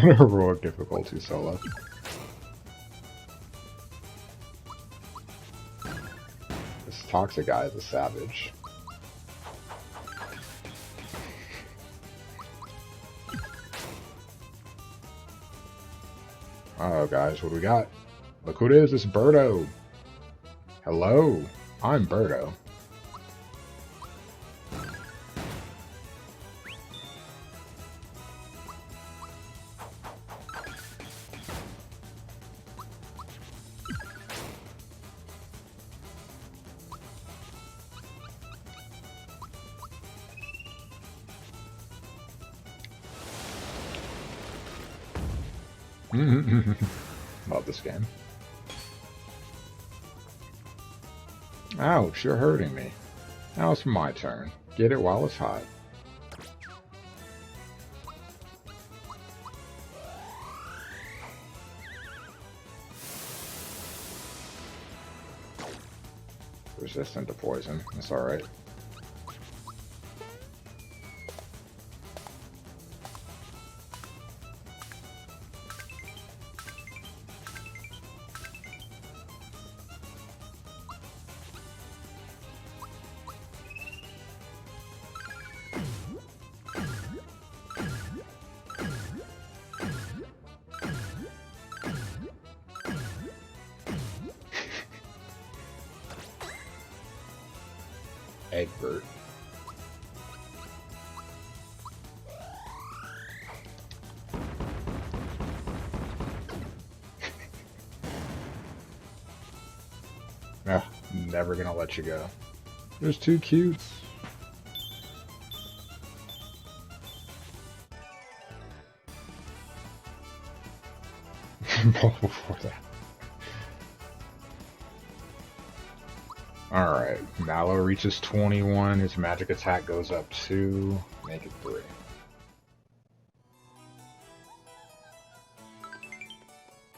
Heroic difficulty solo. This toxic guy is a savage. Oh, guys, what do we got? Look who it is. It's Birdo. Hello, I'm Birdo. Love this game. Ouch, you're hurting me. Now it's my turn. Get it while it's hot. Resistant to poison. That's alright. Egbert. Ugh, never gonna let you go. There's two cutes. Before that. Alright, Mallow reaches 21, his magic attack goes up 2, make it 3.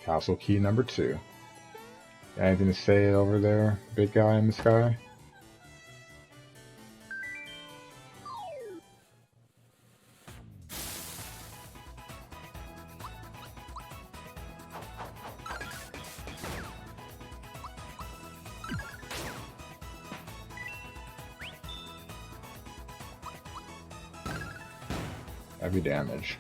Castle key number 2. Got anything to say over there, big guy in the sky? Heavy damage.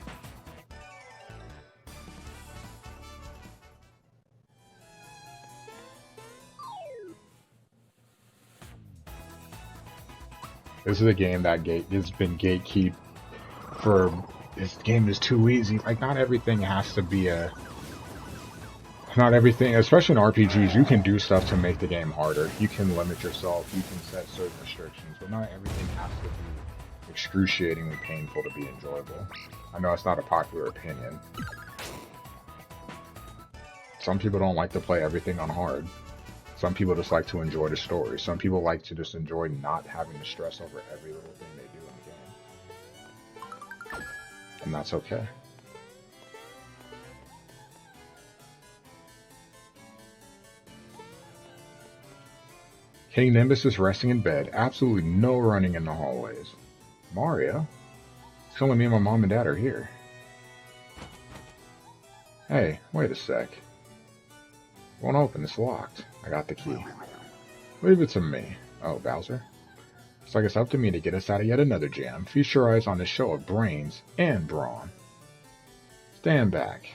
This is a game that has been gatekeep for. This game is too easy. Like, not everything has to be a. Not everything, especially in RPGs, you can do stuff to make the game harder. You can limit yourself. You can set certain restrictions, but not everything has to be excruciatingly painful to be enjoyable. I know it's not a popular opinion. Some people don't like to play everything on hard. Some people just like to enjoy the story. Some people like to just enjoy not having to stress over every little thing they do in the game. And that's okay. King Nimbus is resting in bed. Absolutely no running in the hallways. Mario? It's only me and my mom and dad are here. Hey, wait a sec. Won't open, it's locked. I got the key. Leave it to me. Oh, Bowser? Looks like it's up to me to get us out of yet another jam. Feast your eyes on this show of brains and brawn. Stand back.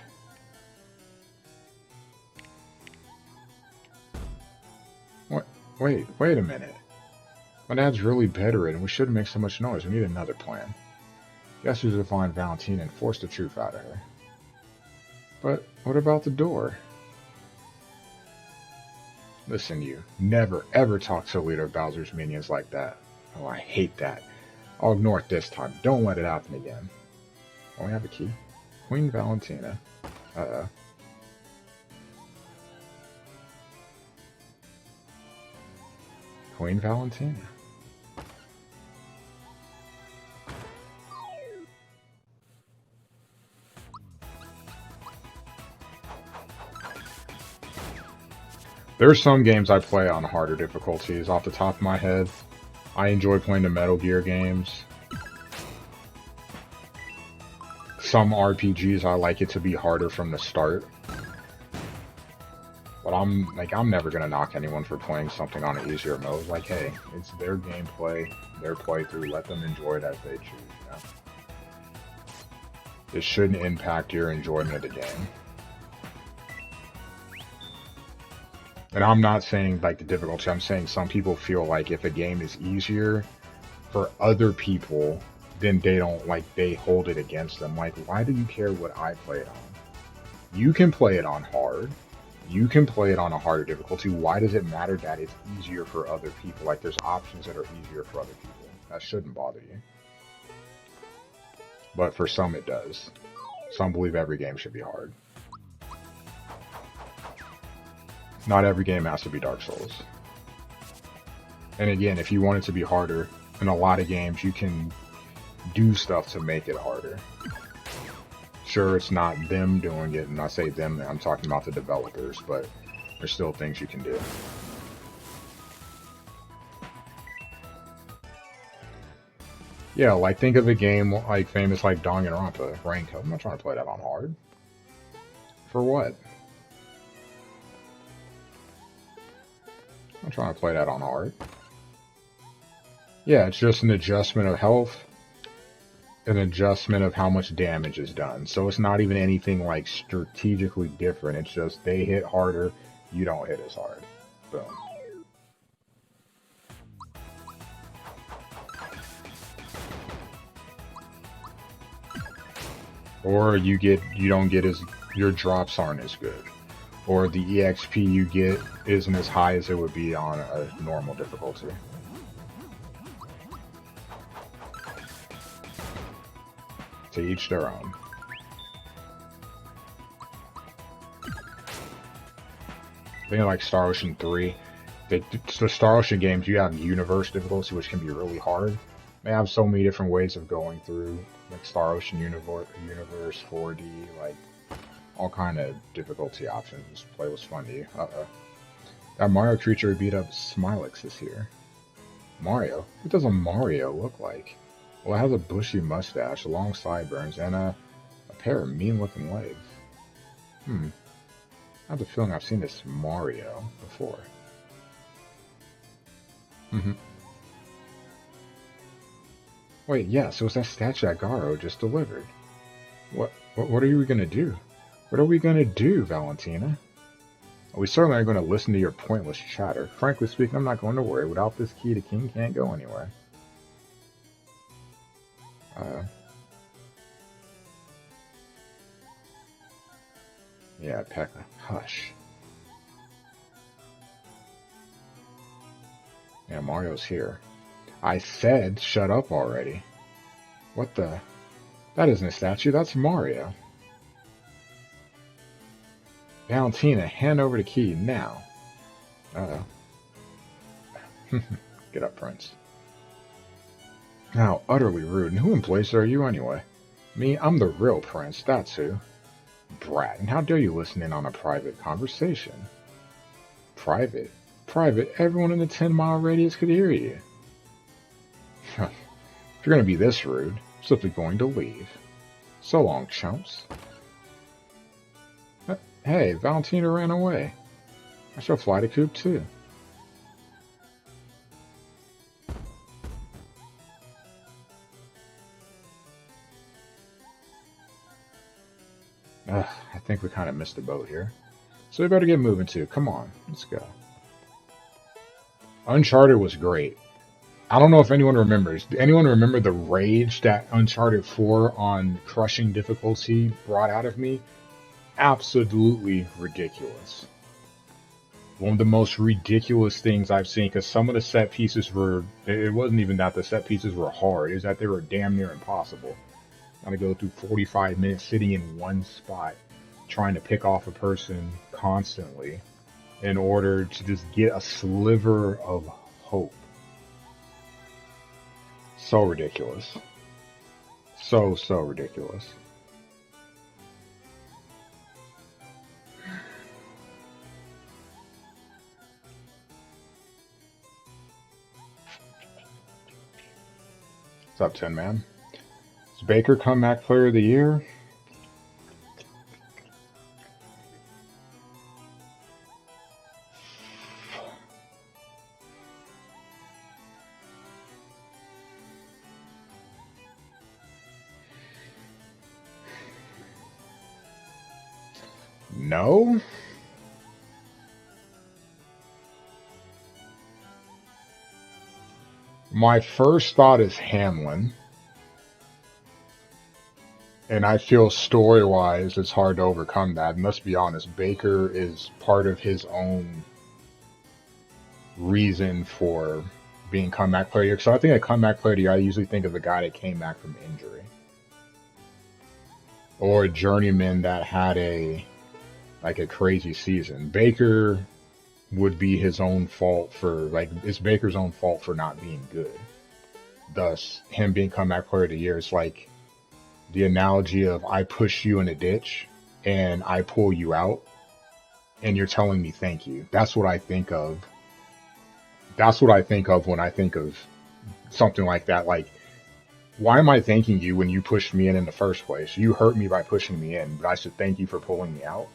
What? Wait a minute. My dad's really bedridden. We shouldn't make so much noise. We need another plan. Guess who's to find Valentina and force the truth out of her. But what about the door? Listen, you. Never, ever talk to the leader of Bowser's minions like that. Oh, I hate that. I'll ignore it this time. Don't let it happen again. Oh, we have a key. Queen Valentina. Uh-oh. Queen Valentina. There are some games I play on harder difficulties. Off the top of my head, I enjoy playing the Metal Gear games. some RPGs, I like it to be harder from the start. But I'm never gonna knock anyone for playing something on an easier mode. Like, hey, it's their gameplay, their playthrough. Let them enjoy it as they choose. You know? It shouldn't impact your enjoyment of the game. And I'm not saying like the difficulty. I'm saying some people feel like if a game is easier for other people, then they don't they hold it against them. Like, why do you care what I play it on? You can play it on hard. You can play it on a harder difficulty. Why does it matter that it's easier for other people? Like, there's options that are easier for other people. That shouldn't bother you. But for some, it does. Some believe every game should be hard. Not every game has to be Dark Souls. And again, if you want it to be harder, in a lot of games, you can do stuff to make it harder. Sure, it's not them doing it, and I say them, I'm talking about the developers, but there's still things you can do. Yeah, like think of a game like famous like Danganronpa, Raincoat. I'm not trying to play that on hard. For what? I'm trying to play that on hard. Yeah, it's just an adjustment of health, an adjustment of how much damage is done. So it's not even anything like strategically different. It's just they hit harder, you don't hit as hard. Boom. Or you don't get as, your drops aren't as good. Or the EXP you get isn't as high as it would be on a normal difficulty. To each their own. I think like Star Ocean 3, the Star Ocean games, you have universe difficulty, which can be really hard. They have so many different ways of going through, like Star Ocean universe 4D, like all kind of difficulty options. Play was fun to you. That Mario creature beat up Smilix is here. Mario? What does a Mario look like? Well, it has a bushy mustache, long sideburns, and a pair of mean-looking legs. I have the feeling I've seen this Mario before. Wait, yeah, so it's that statue that Garro just delivered. What are you gonna do? What are we gonna do, Valentina? We certainly aren't going to listen to your pointless chatter. Frankly speaking, I'm not going to worry. Without this key, the king can't go anywhere. Yeah, Pekka. Hush. Yeah, Mario's here. I said shut up already. What the? That isn't a statue, that's Mario. Valentina, hand over the key now. Uh-oh. Get up, Prince. How utterly rude. And who in place are you anyway? Me, I'm the real Prince, that's who. Brat, and how dare you listen in on a private conversation? Private? Private? Everyone in the 10-mile radius could hear you. If you're going to be this rude, I'm simply going to leave. So long, chumps. Hey, Valentina ran away. I shall fly to Coop too. I think we kind of missed the boat here. So we better get moving too. Come on, let's go. Uncharted was great. I don't know if anyone remembers. Do anyone remember the rage that Uncharted 4 on crushing difficulty brought out of me? Absolutely ridiculous. One of the most ridiculous things I've seen, because some of the set pieces were, it wasn't even that the set pieces were hard, is that they were damn near impossible. Gotta go through 45 minutes sitting in one spot, trying to pick off a person constantly in order to just get a sliver of hope. So ridiculous. So ridiculous. What's up, Tin Man? Is Baker comeback player of the year? No. My first thought is Hamlin. And I feel story-wise, it's hard to overcome that. And let's be honest, Baker is part of his own reason for being comeback player. So I think a comeback player, I usually think of a guy that came back from injury, or a journeyman that had a crazy season. Baker would be his own fault for it's Baker's own fault for not being good. Thus, him being comeback player of the year is like the analogy of I push you in a ditch and I pull you out and you're telling me thank you. That's what I think of. That's what I think of when I think of something like that. Like, why am I thanking you when you pushed me in the first place? You hurt me by pushing me in, but I should thank you for pulling me out?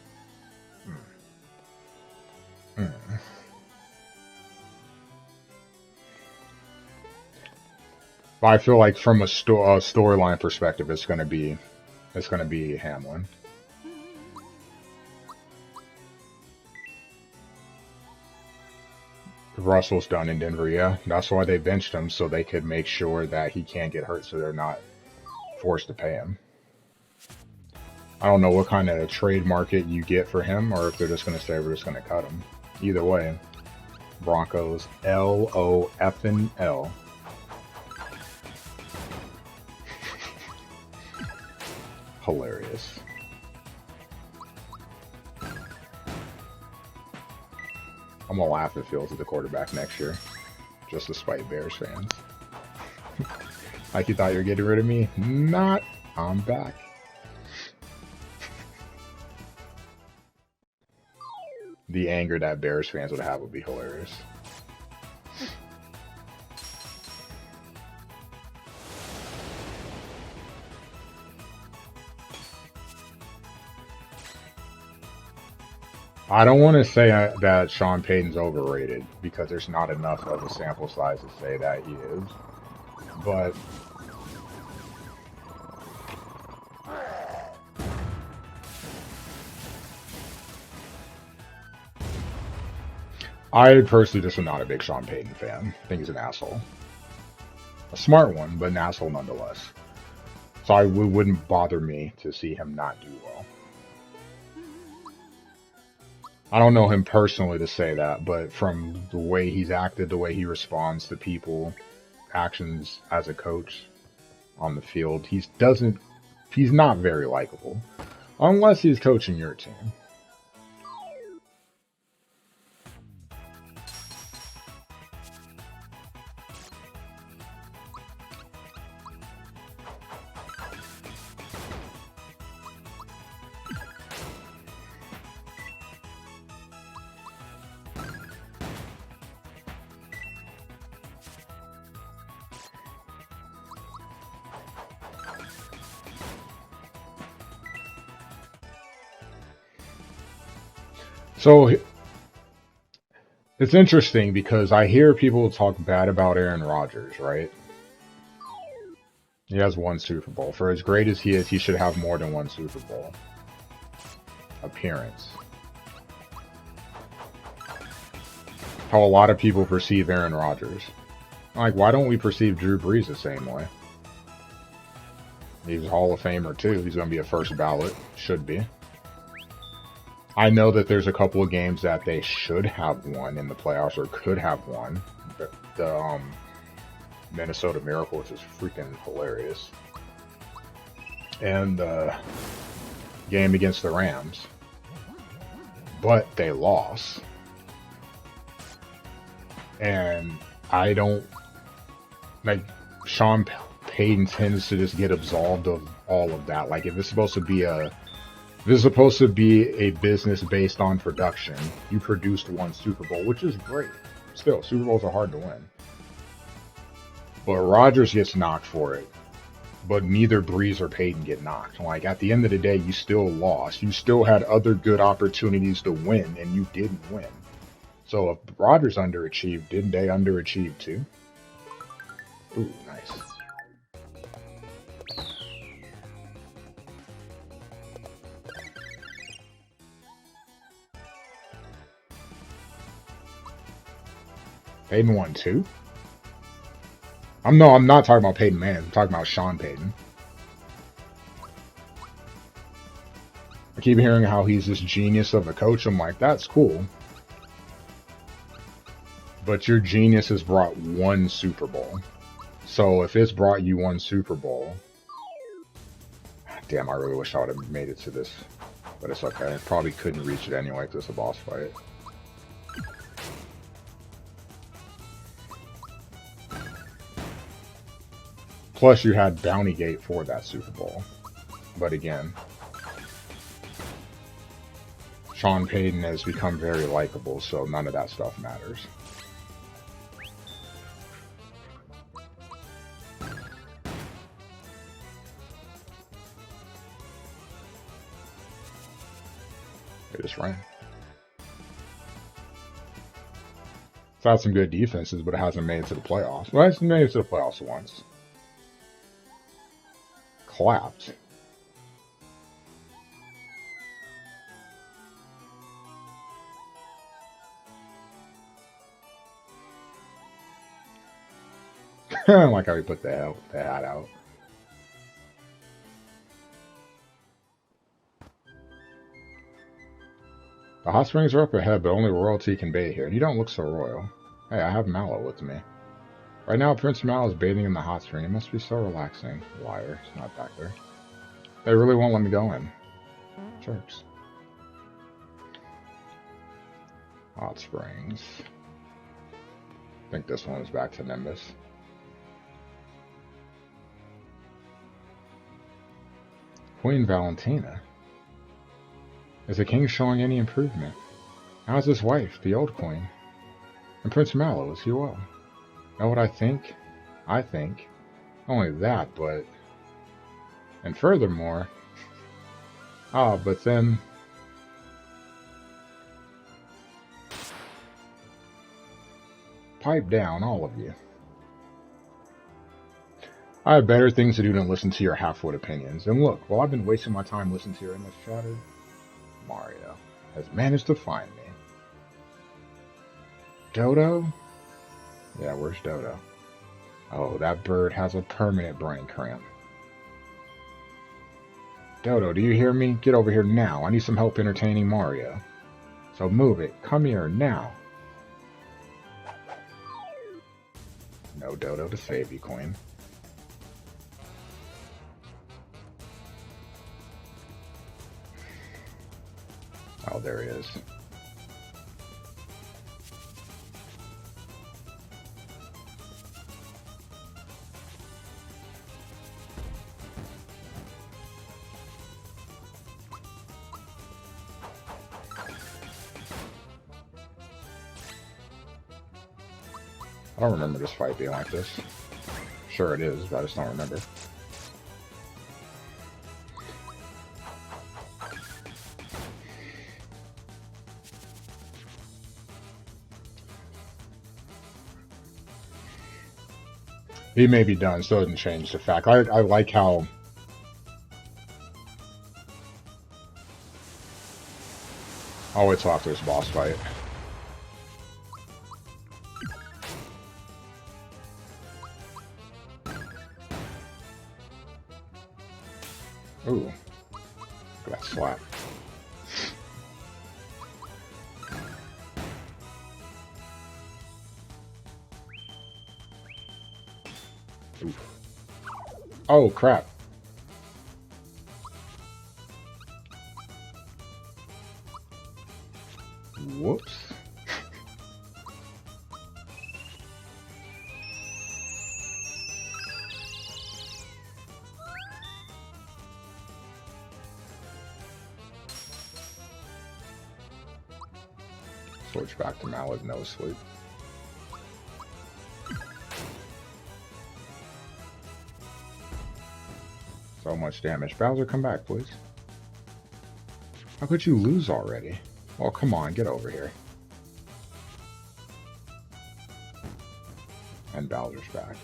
But I feel like from a storyline perspective, it's gonna be Hamlin. Russell's done in Denver, yeah. That's why they benched him, so they could make sure that he can't get hurt, so they're not forced to pay him. I don't know what kind of trade market you get for him, or if they're just gonna say we're just gonna cut him. Either way, Broncos LOFNL. Hilarious. I'm gonna laugh if Fields is the quarterback next year, just to spite Bears fans. Like you thought you were getting rid of me? Not. I'm back. The anger that Bears fans would have would be hilarious. I don't want to say that Sean Payton's overrated, because there's not enough of a sample size to say that he is. But I personally just am not a big Sean Payton fan. I think he's an asshole. A smart one, but an asshole nonetheless. So it wouldn't bother me to see him not do well. I don't know him personally to say that, but from the way he's acted, the way he responds to people, actions as a coach on the field, he's not very likable. Unless he's coaching your team. So it's interesting because I hear people talk bad about Aaron Rodgers, right? He has one Super Bowl. For as great as he is, he should have more than one Super Bowl appearance. How a lot of people perceive Aaron Rodgers. Like, why don't we perceive Drew Brees the same way? He's a Hall of Famer too. He's going to be a first ballot. Should be. I know that there's a couple of games that they should have won in the playoffs, or could have won. The Minnesota Miracle, which is freaking hilarious. And the game against the Rams. But they lost. And I don't... Like, Sean Payton tends to just get absolved of all of that. Like, if it's supposed to be a business based on production. You produced one Super Bowl, which is great. Still, Super Bowls are hard to win. But Rodgers gets knocked for it. But neither Brees or Payton get knocked. Like, at the end of the day, you still lost. You still had other good opportunities to win, and you didn't win. So if Rodgers underachieved, didn't they underachieve too? Ooh, nice. Peyton won too? I'm not talking about Peyton Manning. I'm talking about Sean Payton. I keep hearing how he's this genius of a coach. I'm like, that's cool. But your genius has brought one Super Bowl. So if it's brought you one Super Bowl... Damn, I really wish I would have made it to this. But it's okay. I probably couldn't reach it anyway because it's a boss fight. Plus, you had Bounty Gate for that Super Bowl. But again, Sean Payton has become very likable, so none of that stuff matters. It just ran. It's had some good defenses, but it hasn't made it to the playoffs. Well, it's made it to the playoffs once. Clapped. I like how he put the hat out. The hot springs are up ahead, but only royalty can bathe here. You don't look so royal. Hey, I have Mallow with me. Right now, Prince Mallow is bathing in the hot spring. It must be so relaxing. Liar. It's not back there. They really won't let me go in. Jerks. Hot springs. I think this one is back to Nimbus. Queen Valentina. Is the king showing any improvement? How's his wife, the old queen? And Prince Mallow, is he well? Know what I think? I think. Not only that, but... And furthermore... but then... Pipe down, all of you. I have better things to do than listen to your half-wit opinions. And look, while I've been wasting my time listening to your endless chatter, Mario has managed to find me. Dodo? Yeah, where's Dodo? Oh, that bird has a permanent brain cramp. Dodo, do you hear me? Get over here now. I need some help entertaining Mario. So move it. Come here now. No Dodo to save you, Queen. Oh, there he is. I don't remember this fight being like this. Sure it is, but I just don't remember. He may be done, so it doesn't change the fact. I like how... I'll wait till after this boss fight. Ooh. Look at that slap. Oof. Oh, crap. Whoops. Switch back to Mal with no sleep. So much damage. Bowser, come back, please. How could you lose already? Well, come on, get over here. And Bowser's back.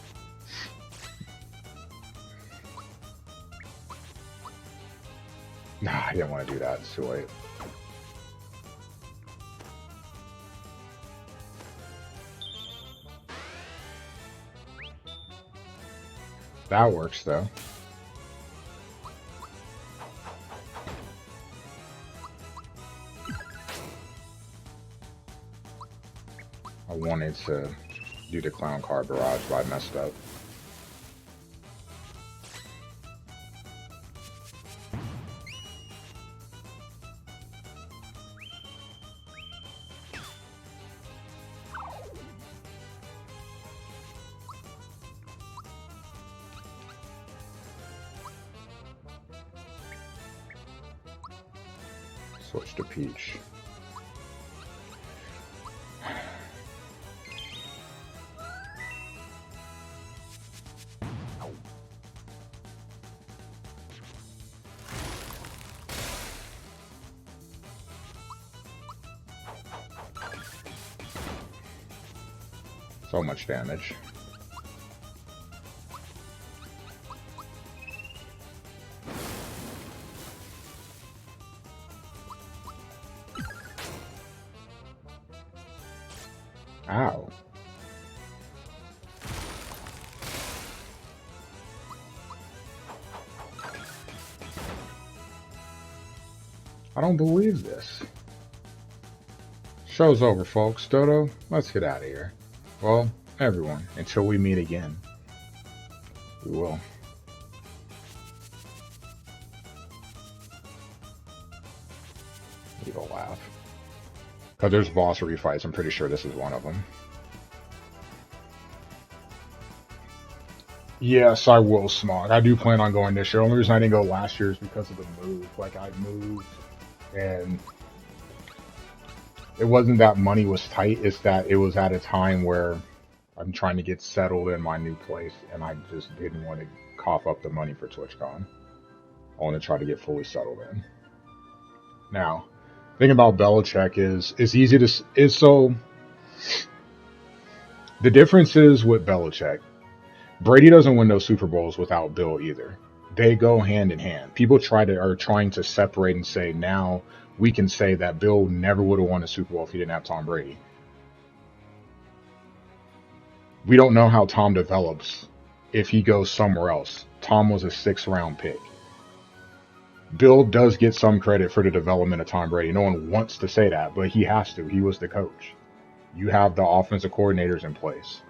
Nah, I didn't want to do that. It's too late. That works, though. I wanted to do the clown car barrage, but I messed up. Switch to Peach. So much damage. Ow. I don't believe this. Show's over, folks. Dodo, let's get out of here. Well, everyone, until we meet again. We will. Evil laugh. Because there's boss refights, I'm pretty sure this is one of them. Yes, I will, Smog. I do plan on going this year. The only reason I didn't go last year is because of the move. Like, I moved, and it wasn't that money was tight, it's that it was at a time where I'm trying to get settled in my new place, and I just didn't want to cough up the money for TwitchCon. I want to try to get fully settled in. Now, the thing about Belichick is, it's easy to, so, the difference is with Belichick, Brady doesn't win those Super Bowls without Bill either. They go hand in hand. People are trying to separate and say, now we can say that Bill never would have won a Super Bowl if he didn't have Tom Brady. We don't know how Tom develops if he goes somewhere else. Tom was a 6th-round pick. Bill does get some credit for the development of Tom Brady. No one wants to say that, but he has to. He was the coach. You have the offensive coordinators in place.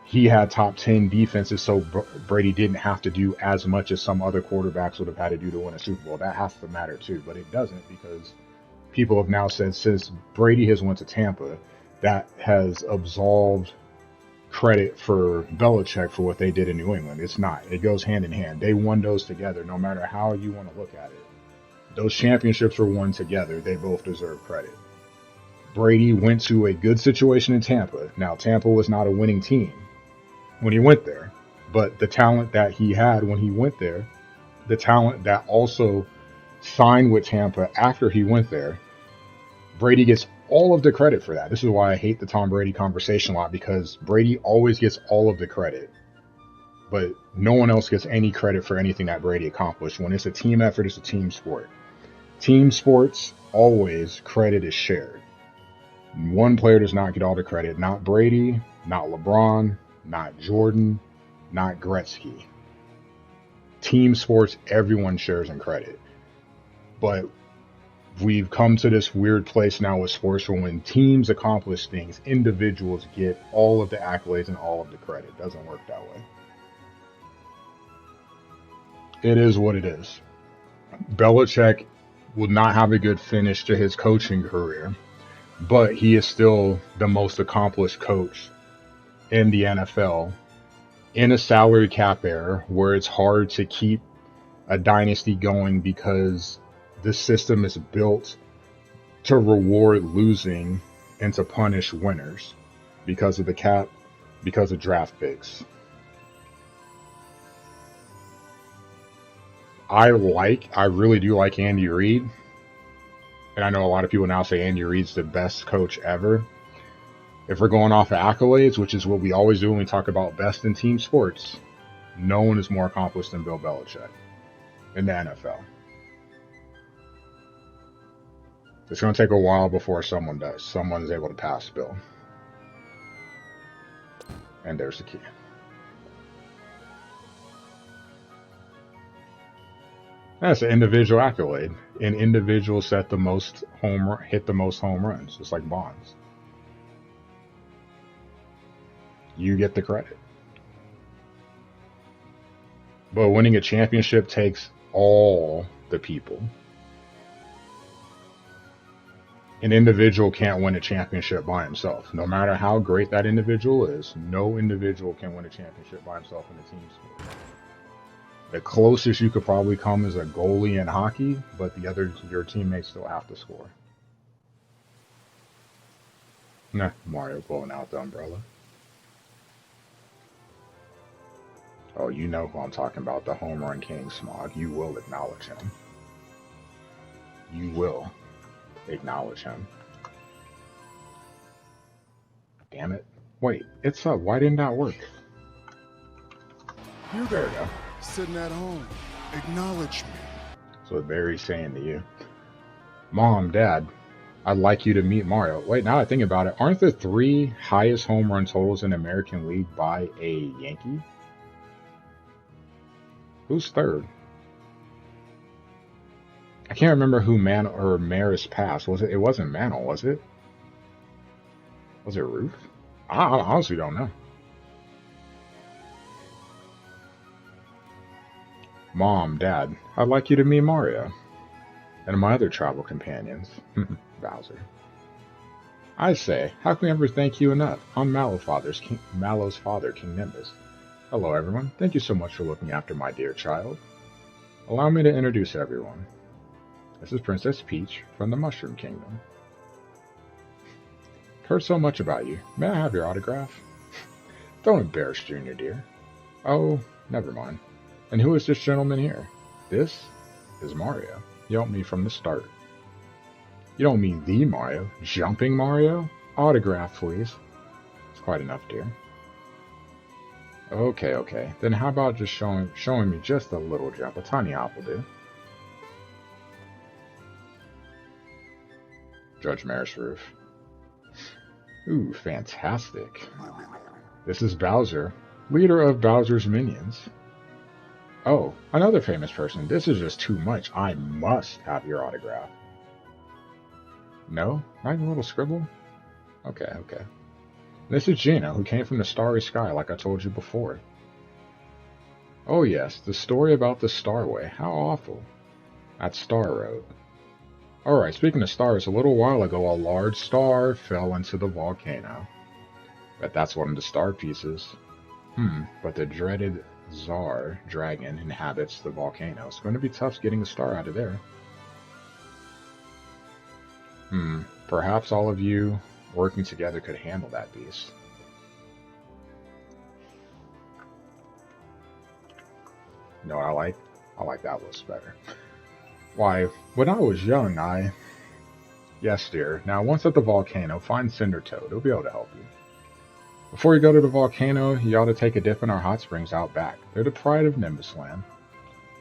He had top 10 defenses, so Brady didn't have to do as much as some other quarterbacks would have had to do to win a Super Bowl. That has to matter too, but it doesn't, because people have now said since Brady has went to Tampa, that has absolved credit for Belichick for what they did in New England. It's not. It goes hand in hand. They won those together, no matter how you want to look at it. Those championships were won together. They both deserve credit. Brady went to a good situation in Tampa. Now, Tampa was not a winning team when he went there, but the talent that he had when he went there, the talent that also signed with Tampa after he went there, Brady gets all of the credit for that. This is why I hate the Tom Brady conversation a lot, because Brady always gets all of the credit, but no one else gets any credit for anything that Brady accomplished. When it's a team effort, it's a team sport. Team sports, always credit is shared. One player does not get all the credit. Not Brady, not LeBron, not Jordan, not Gretzky. Team sports, everyone shares in credit. But we've come to this weird place now with sports where when teams accomplish things, individuals get all of the accolades and all of the credit. It doesn't work that way. It is what it is. Belichick will not have a good finish to his coaching career, but he is still the most accomplished coach in the NFL in a salary cap era where it's hard to keep a dynasty going because the system is built to reward losing and to punish winners because of the cap, because of draft picks. I really do like Andy Reid. And I know a lot of people now say Andy Reid's the best coach ever. If we're going off of accolades, which is what we always do when we talk about best in team sports, no one is more accomplished than Bill Belichick in the NFL. It's going to take a while before someone does. Someone is able to pass Bill. And there's the key. That's an individual accolade. An individual hit the most home runs, just like Bonds. You get the credit. But winning a championship takes all the people. An individual can't win a championship by himself. No matter how great that individual is, no individual can win a championship by himself in a team sport. The closest you could probably come is a goalie in hockey, but your teammates still have to score. Nah, Mario blowing out the umbrella. Oh, you know who I'm talking about, the home run king, Smog. You will acknowledge him. You will acknowledge him. Damn it. Wait, it's up. Why didn't that work? You there, sitting at home. Acknowledge me. So Barry's saying to you, Mom, Dad, I'd like you to meet Mario. Wait, now I think about it, aren't the 3 highest home run totals in the American League by a Yankee? Who's third? I can't remember who Maris passed. Was it? It wasn't Mantle, was it? Was it Ruth? I honestly don't know. Mom, Dad, I'd like you to meet Mario and my other travel companions. Bowser. I say, how can we ever thank you enough? I'm Mallow's father, King Nimbus. Hello, everyone. Thank you so much for looking after my dear child. Allow me to introduce everyone. This is Princess Peach from the Mushroom Kingdom. Heard so much about you. May I have your autograph? Don't embarrass Junior, dear. Oh, never mind. And who is this gentleman here? This is Mario. You helped me from the start. You don't mean the Mario. Jumping Mario? Autograph, please. It's quite enough, dear. Okay. Then how about just showing me just a little jump? A tiny hop will do. Judge Maris roof. Ooh, fantastic. This is Bowser, leader of Bowser's minions. Oh, another famous person. This is just too much. I must have your autograph. No? Not even a little scribble? Okay. This is Gina, who came from the starry sky, like I told you before. Oh yes, the story about the Starway. How awful. At Star Road. Alright, speaking of stars, a little while ago a large star fell into the volcano. Bet that's one of the star pieces. But the dreaded Czar dragon inhabits the volcano. It's going to be tough getting the star out of there. Perhaps all of you working together could handle that beast. No, I like that list better. Why, when I was young, Yes, dear. Now, once at the volcano, find Cinder Toad. He'll be able to help you. Before you go to the volcano, you ought to take a dip in our hot springs out back. They're the pride of Nimbus Land.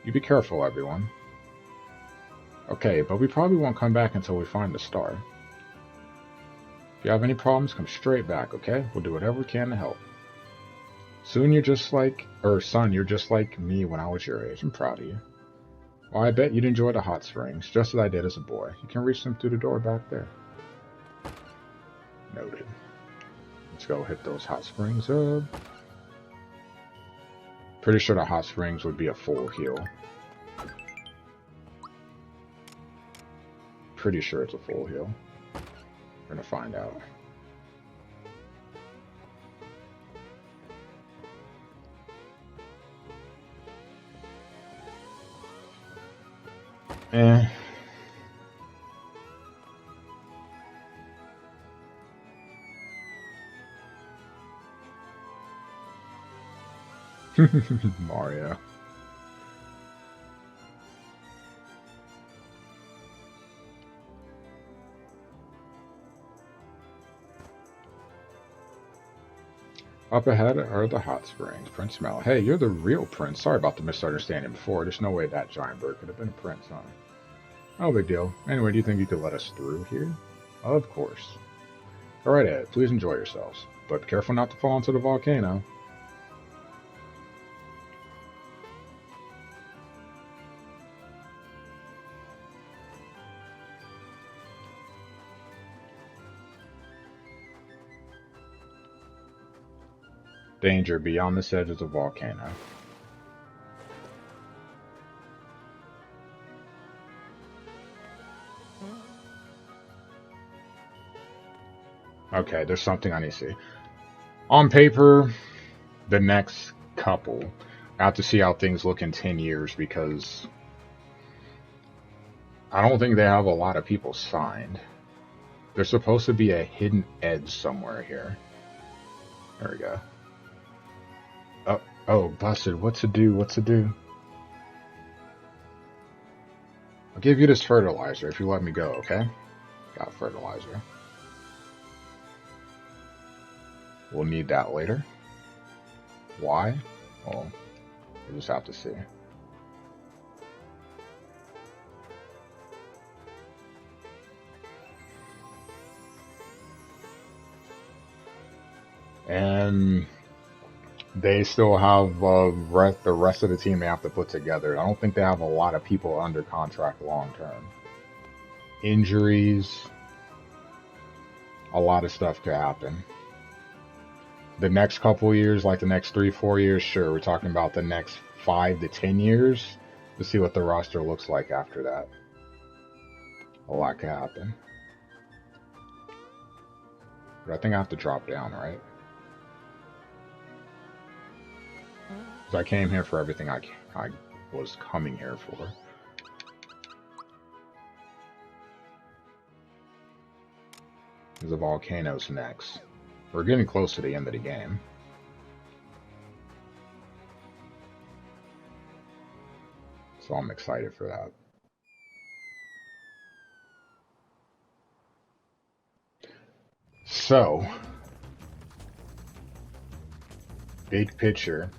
You be careful, everyone. Okay, but we probably won't come back until we find the star. If you have any problems, come straight back, okay? We'll do whatever we can to help. Son, you're just like me when I was your age. I'm proud of you. Well, I bet you'd enjoy the hot springs, just as I did as a boy. You can reach them through the door back there. Noted. Let's go hit those hot springs up. Pretty sure the hot springs would be a full heal. Pretty sure it's a full heal. We're gonna find out. Mario. Up ahead are the hot springs. Prince Mel. Hey, you're the real prince. Sorry about the misunderstanding before. There's no way that giant bird could have been a prince, huh? No big deal. Anyway, do you think you could let us through here? Of course. Go right ahead. Please enjoy yourselves. But be careful not to fall into the volcano. Danger beyond this edge of the volcano. Okay, there's something I need to see. On paper, the next couple. I have to see how things look in 10 years because I don't think they have a lot of people signed. There's supposed to be a hidden edge somewhere here. There we go. Oh, busted. What to do? What to do? I'll give you this fertilizer if you let me go, okay? Got fertilizer. We'll need that later. Why? Well, we'll just have to see. And they still have the rest of the team they have to put together. I don't think they have a lot of people under contract long term. Injuries, a lot of stuff could happen. The next couple years, like the next 3-4 years, sure. We're talking about the next 5 to 10 years to see what the roster looks like after that. A lot could happen. But I think I have to drop down, right? Because I came here for everything I was coming here for. The volcano's next. We're getting close to the end of the game. So I'm excited for that. So, big picture.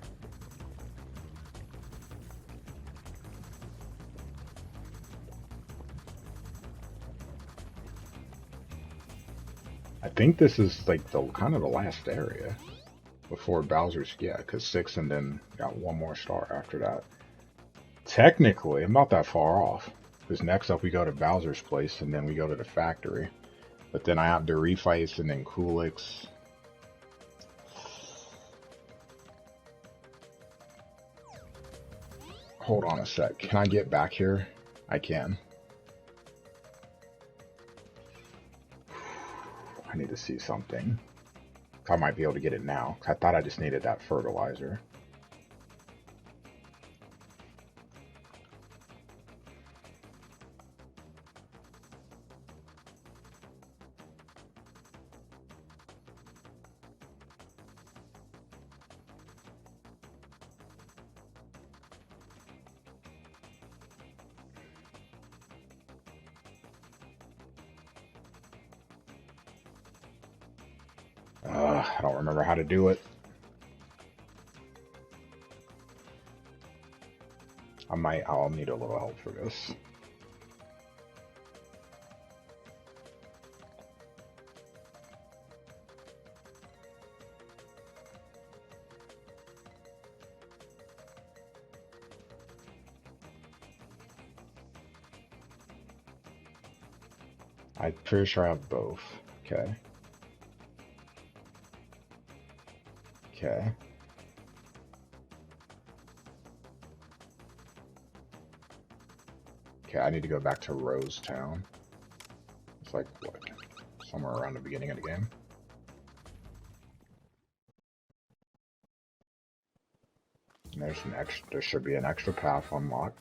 I think this is like the kind of the last area before Bowser's, yeah, because 6 and then got one more star after that. Technically, I'm not that far off, because next up we go to Bowser's place and then we go to the factory. But then I have the refights and then Kulix. Hold on a sec. Can I get back here? I can. I need to see something. I might be able to get it now. I thought I just needed that fertilizer. I don't remember how to do it. I'll need a little help for this. I'm pretty sure I have both. Okay. Okay. Okay, I need to go back to Rose Town. It's like, what? Somewhere around the beginning of the game. And there's an extra, there should be an extra path unlocked.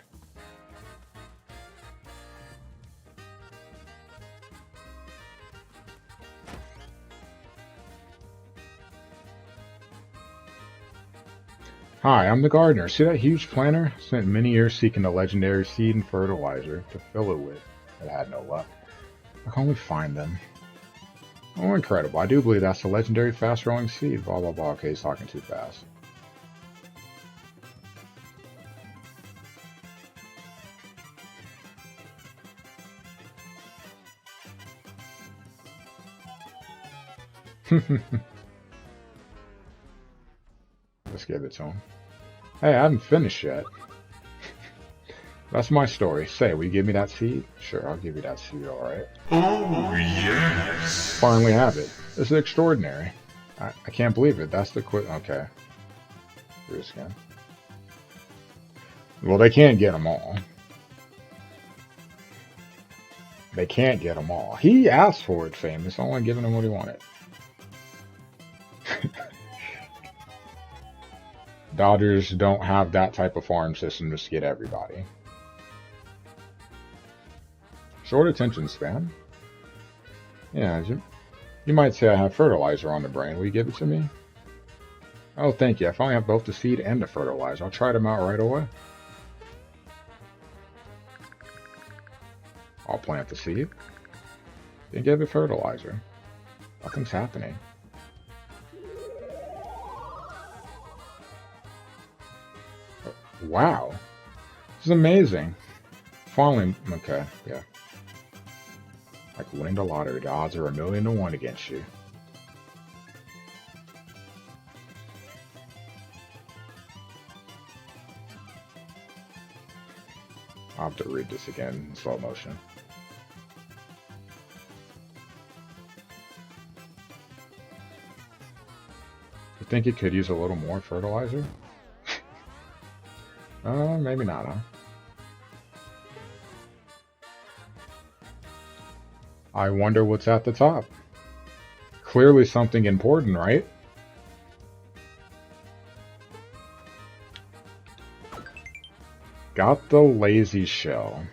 Hi, I'm the gardener. See that huge planter? Spent many years seeking the legendary seed and fertilizer to fill it with, but had no luck. I can only find them. Oh, incredible. I do believe that's the legendary fast-growing seed. Blah, blah, blah. Okay, he's talking too fast. Let's give it to him. Hey, I haven't finished yet. That's my story. Say, will you give me that seed? Sure, I'll give you that seed, alright. Oh, yes. Finally have it. This is extraordinary. I can't believe it. That's the quick. Okay. Here's again. Well, they can't get them all. They can't get them all. He asked for it, Famous. I'm only giving him what he wanted. Dodgers don't have that type of farm system just to get everybody. Short attention span. Yeah, you might say I have fertilizer on the brain. Will you give it to me? Oh, thank you. I finally have both the seed and the fertilizer. I'll try them out right away. I'll plant the seed. Then give it fertilizer. Nothing's happening. Wow. This is amazing. Finally, okay, yeah. Like winning the lottery, the odds are 1,000,000 to 1 against you. I'll have to read this again in slow motion. You think it could use a little more fertilizer? Maybe not, huh? I wonder what's at the top. Clearly something important, right? Got the lazy shell.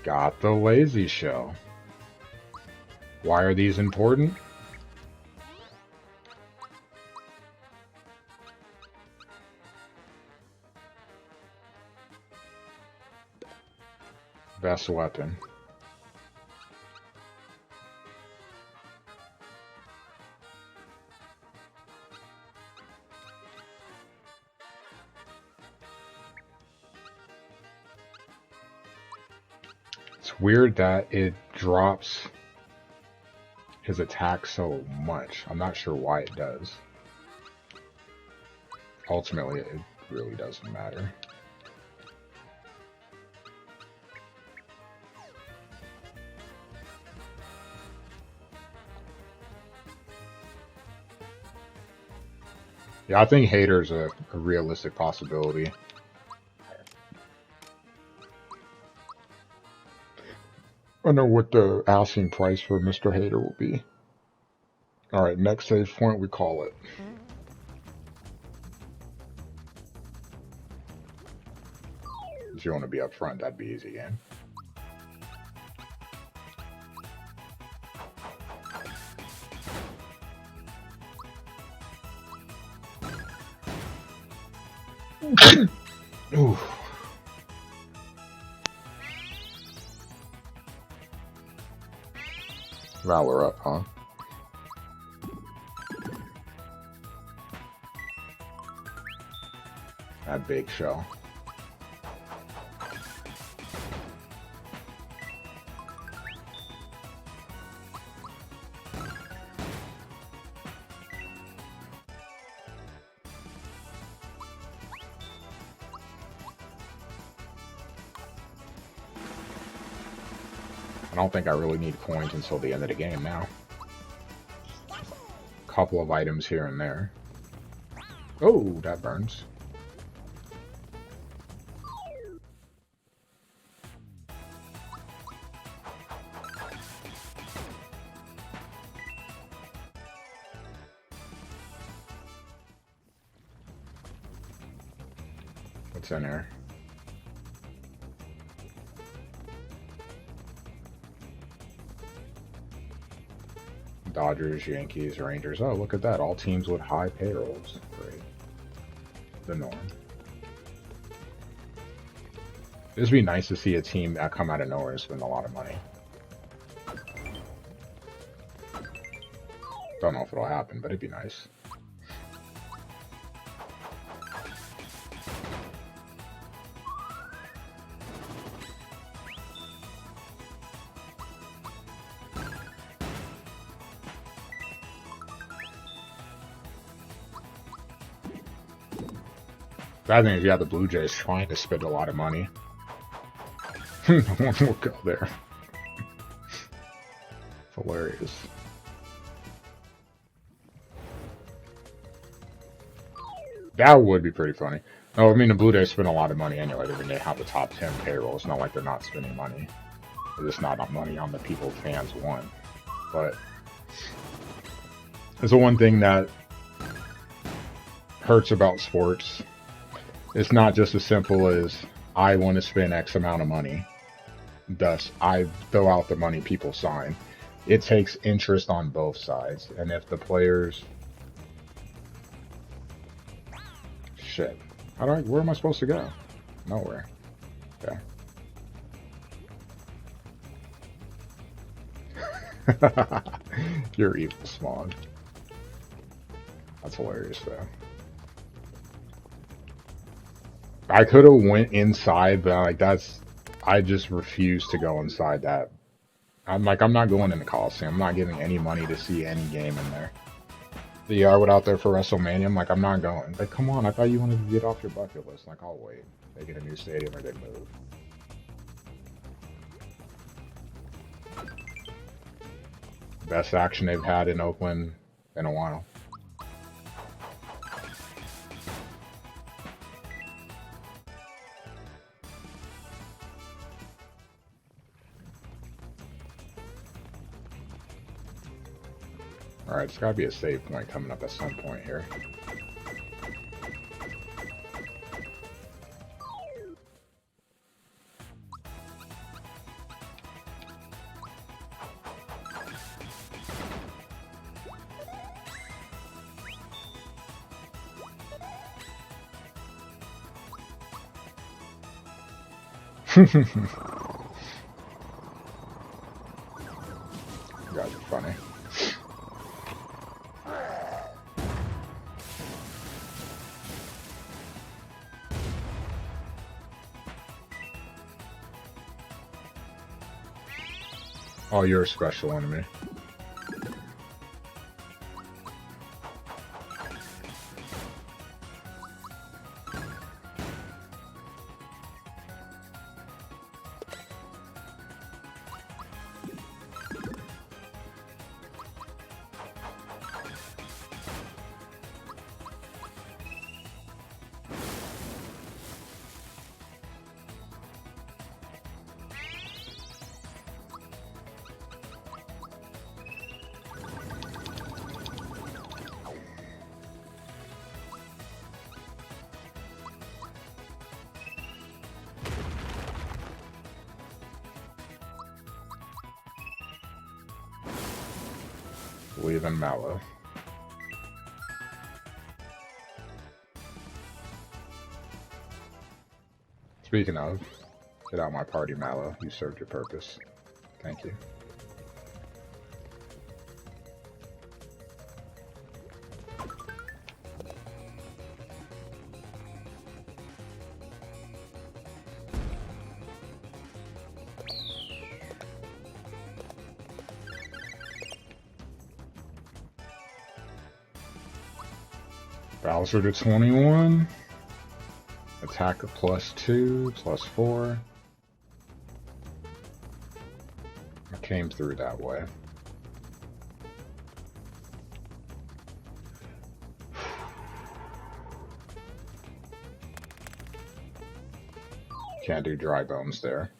Got the lazy shell. Why are these important? Best weapon. It's weird that it drops his attack so much. I'm not sure why it does. Ultimately, it really doesn't matter. Yeah, I think Hater's a realistic possibility. I know what the asking price for Mr. Hater will be. Alright, next save point, we call it. If you want to be up front, that'd be easy again. Ooh. Valor up, huh? That big shell. I don't think I really need coins until the end of the game now. Couple of items here and there. Oh, that burns. What's in there? Dodgers, Yankees, Rangers. Oh, look at that. All teams with high payrolls. Great. The norm. It'd be nice to see a team that come out of nowhere and spend a lot of money. Don't know if it'll happen, but it'd be nice. Bad thing is, yeah, the Blue Jays trying to spend a lot of money. No one will go there. Hilarious. That would be pretty funny. No, I mean, the Blue Jays spend a lot of money anyway. I mean, they have the top 10 payroll. It's not like they're not spending money. It's just not money on the people fans want. But it's the one thing that hurts about sports. It's not just as simple as I want to spend X amount of money. Thus, I throw out the money people sign. It takes interest on both sides. And if the players... Shit. Where am I supposed to go? Nowhere. Okay. You're evil, Smog. That's hilarious, though. I could have went inside, but like I just refuse to go inside that. I'm not going in the Coliseum. I'm not giving any money to see any game in there. The Yarwood out there for WrestleMania, I'm like, I'm not going. Like, come on, I thought you wanted to get off your bucket list. Like, I'll wait. They get a new stadium or they move. Best action they've had in Oakland in a while. Alright, it's gotta be a save point coming up at some point here. You guys are funny. Oh, you're a special enemy. Leaving Mallow. Speaking of, get out my party, Mallow. You served your purpose. Thank you. Bowser to 21. Attack of +2, +4. I came through that way. Can't do dry bones there.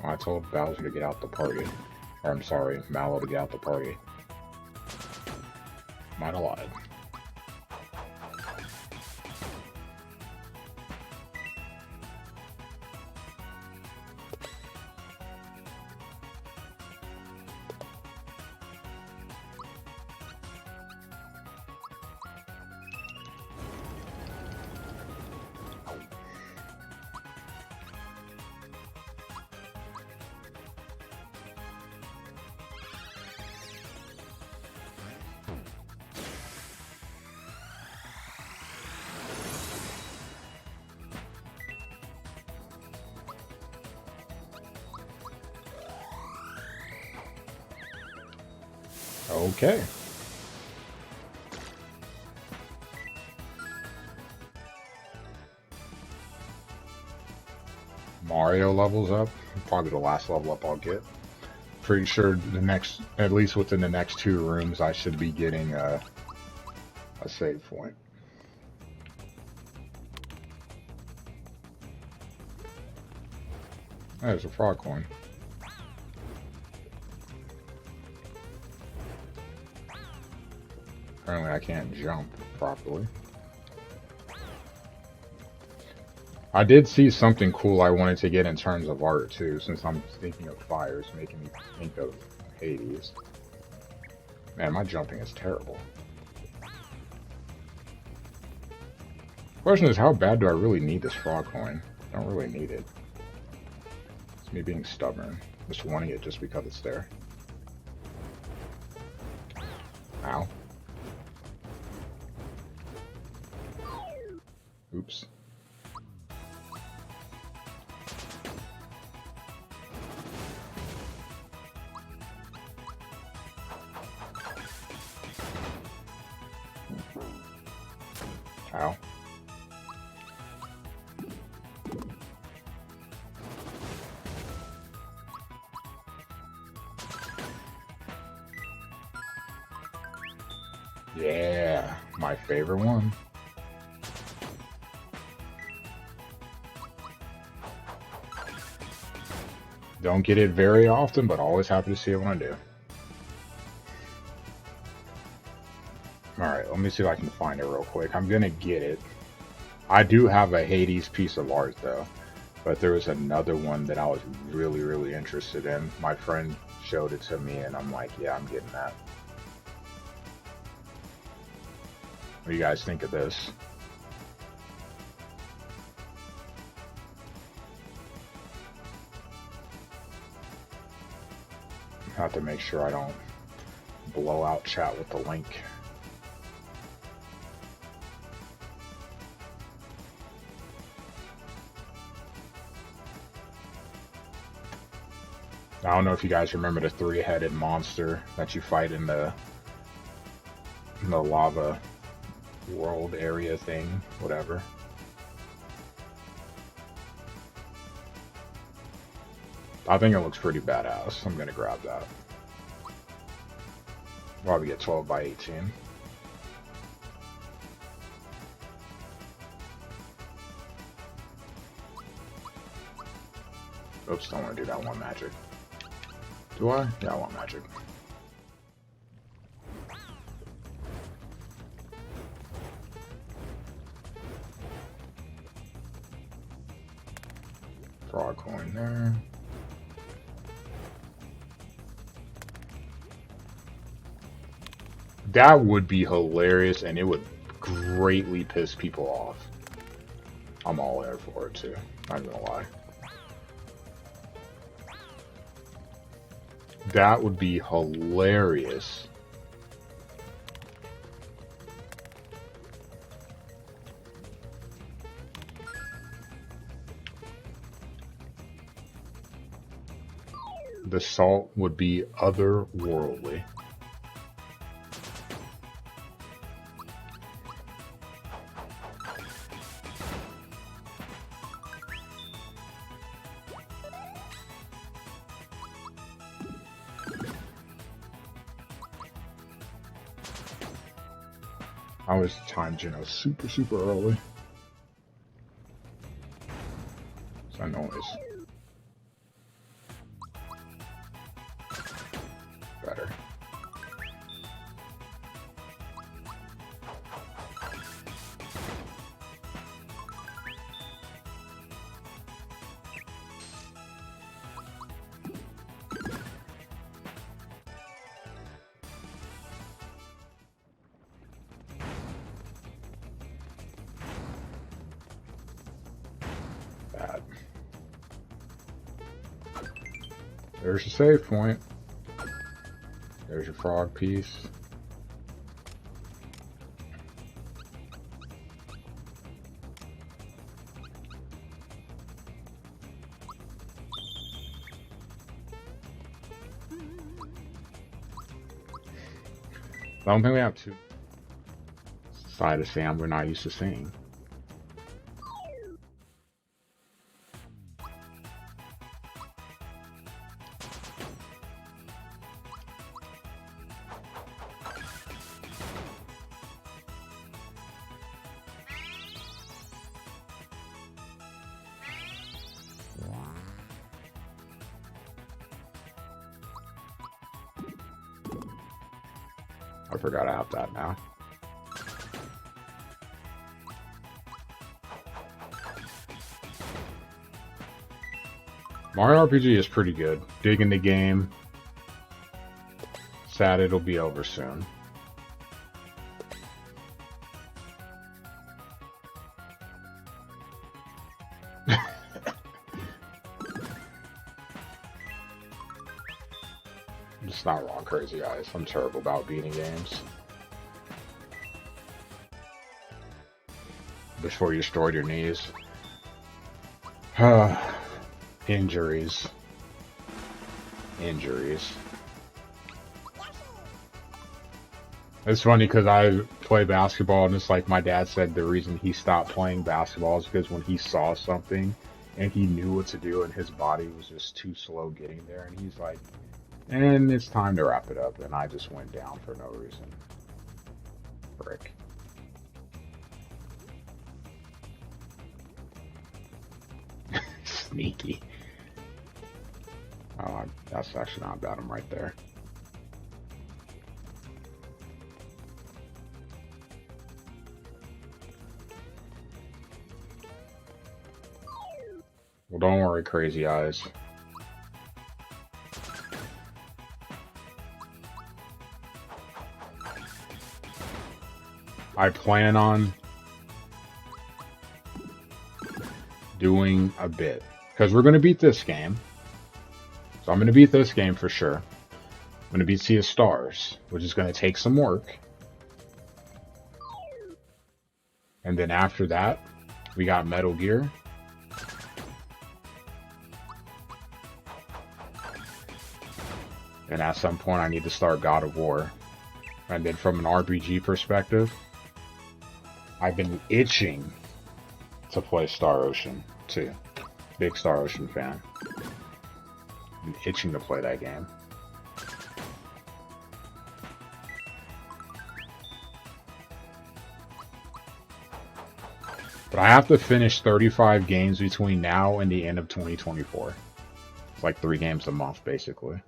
I told Bowser to get out the party. Or I'm sorry, Mallow to get out the party. Might have lied. Okay. Mario levels up. Probably the last level up I'll get. Pretty sure the next, at least within the next 2 rooms, I should be getting a save point. There's a frog coin. Apparently I can't jump properly. I did see something cool I wanted to get in terms of art too, since I'm thinking of fires, making me think of Hades. Man, my jumping is terrible. Question is, how bad do I really need this frog coin? I don't really need it. It's me being stubborn, just wanting it just because it's there. Ow. Oops. Ow. Yeah, my favorite one. Don't get it very often, but always happy to see it when I do. Alright, let me see if I can find it real quick. I'm gonna get it. I do have a Hades piece of art though, but there was another one that I was really interested in. My friend showed it to me and I'm like, yeah, I'm getting that. What do you guys think of this? Have to make sure I don't blow out chat with the link. I don't know if you guys remember the 3-headed monster that you fight in the lava world area thing, whatever. I think it looks pretty badass. I'm gonna grab that. Probably get 12 by 18. Oops, don't want to do that one magic. Do I? Yeah, I want magic. Frog coin there. That would be hilarious, and it would greatly piss people off. I'm all there for it too, not gonna lie. That would be hilarious. The salt would be otherworldly. I was timed Geno super early. What's that noise? Better. There's your save point. There's your frog piece. I don't think we have two side of Sam we're not used to seeing. I forgot I have that now. Mario RPG is pretty good. Digging the game. Sad it'll be over soon. It's not wrong, Crazy Eyes. I'm terrible about beating games. Before you destroyed your knees. Injuries. Injuries. It's funny because I play basketball and it's like my dad said the reason he stopped playing basketball is because when he saw something and he knew what to do and his body was just too slow getting there, and he's like, and it's time to wrap it up, and I just went down for no reason. Frick. Sneaky. Oh, that's actually not bad. I'm right there. Well, don't worry, Crazy Eyes. I plan on doing a bit. Because we're going to beat this game. So I'm going to beat this game for sure. I'm going to beat Sea of Stars, which is going to take some work. And then after that, we got Metal Gear. And at some point I need to start God of War. And then from an RPG perspective, I've been itching to play Star Ocean too. Big Star Ocean fan. I'm itching to play that game. But I have to finish 35 games between now and the end of 2024. It's like 3 games a month, basically.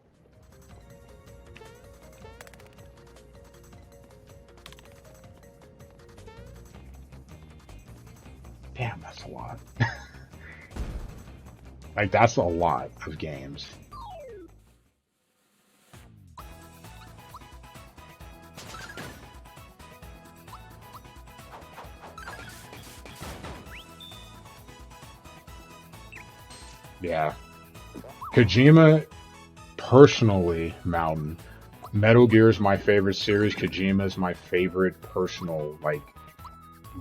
Damn, that's a lot. Like, that's a lot of games. Yeah. Kojima, personally, Mountain. Metal Gear is my favorite series. Kojima is my favorite personal, like,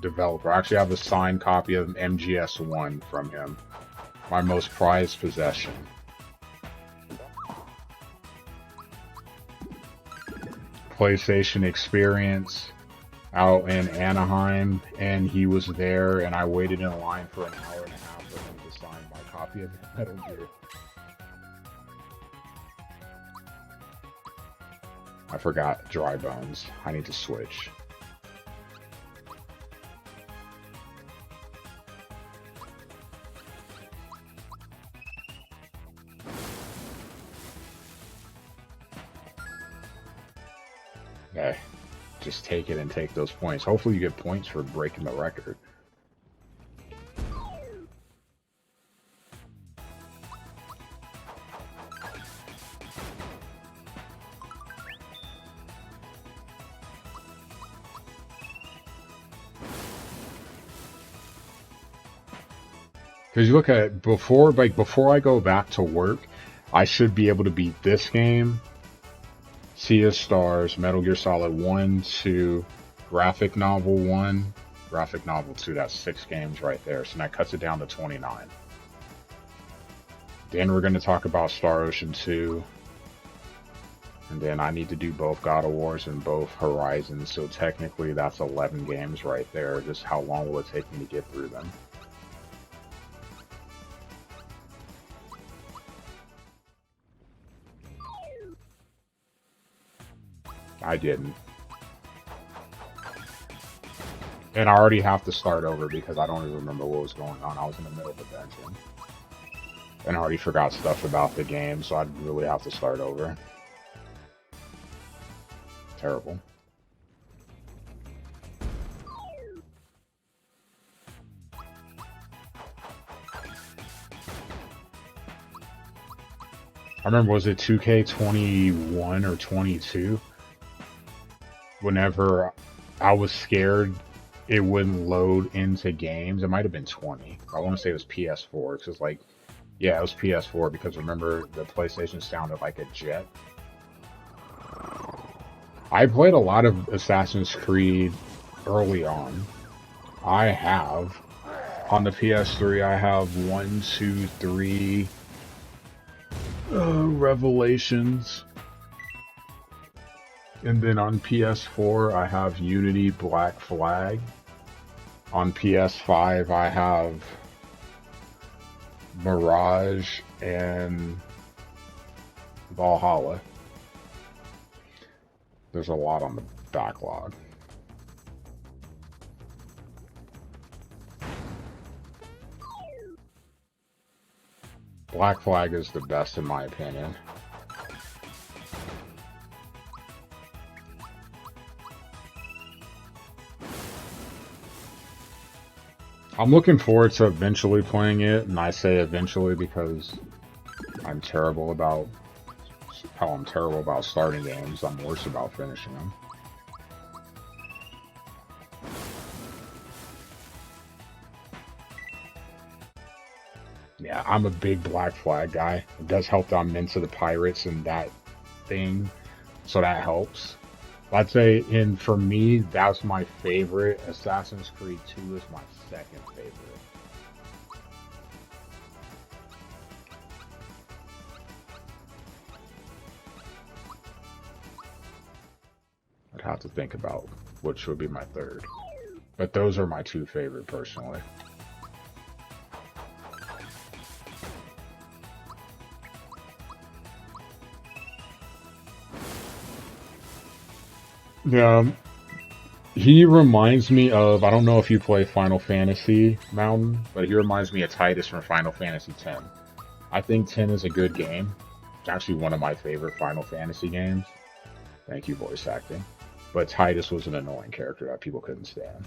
developer. I actually have a signed copy of MGS1 from him. My most prized possession. PlayStation experience out in Anaheim, and he was there, and I waited in line for an hour and a half for him to sign my copy of Metal Gear. I forgot Dry Bones. I need to switch. Okay, just take it and take those points. Hopefully you get points for breaking the record. Because you look at it, before I go back to work, I should be able to beat this game, Sea of Stars, Metal Gear Solid 1, 2, Graphic Novel 1, Graphic Novel 2. That's 6 games right there. So that cuts it down to 29. Then we're going to talk about Star Ocean 2. And then I need to do both God of Wars and both Horizons, so technically that's 11 games right there. Just how long will it take me to get through them? I didn't. And I already have to start over because I don't even remember what was going on. I was in the middle of a dungeon. And I already forgot stuff about the game, so I'd really have to start over. Terrible. I remember, was it 2K21 or 22? Whenever I was scared it wouldn't load into games. It might have been 20. I want to say it was PS4. Because, like, yeah, it was PS4 because remember the PlayStation sounded like a jet. I played a lot of Assassin's Creed early on. I have. On the PS3, I have 1, 2, 3 Revelations. And then on PS4, I have Unity Black Flag. On PS5, I have Mirage and Valhalla. There's a lot on the backlog. Black Flag is the best in my opinion. I'm looking forward to eventually playing it, and I say eventually because I'm terrible about starting games. I'm worse about finishing them. Yeah, I'm a big Black Flag guy. It does help that I'm into the pirates and that thing, so that helps. I'd say, for me, that's my favorite. Assassin's Creed 2 is my second favorite. I'd have to think about which would be my third. But those are my two favorite, personally. Yeah, he reminds me of, I don't know if you play Final Fantasy Mountain, but he reminds me of Titus from Final Fantasy X. I think 10 is a good game. It's actually one of my favorite Final Fantasy games. Thank you, voice acting. But Titus was an annoying character that people couldn't stand.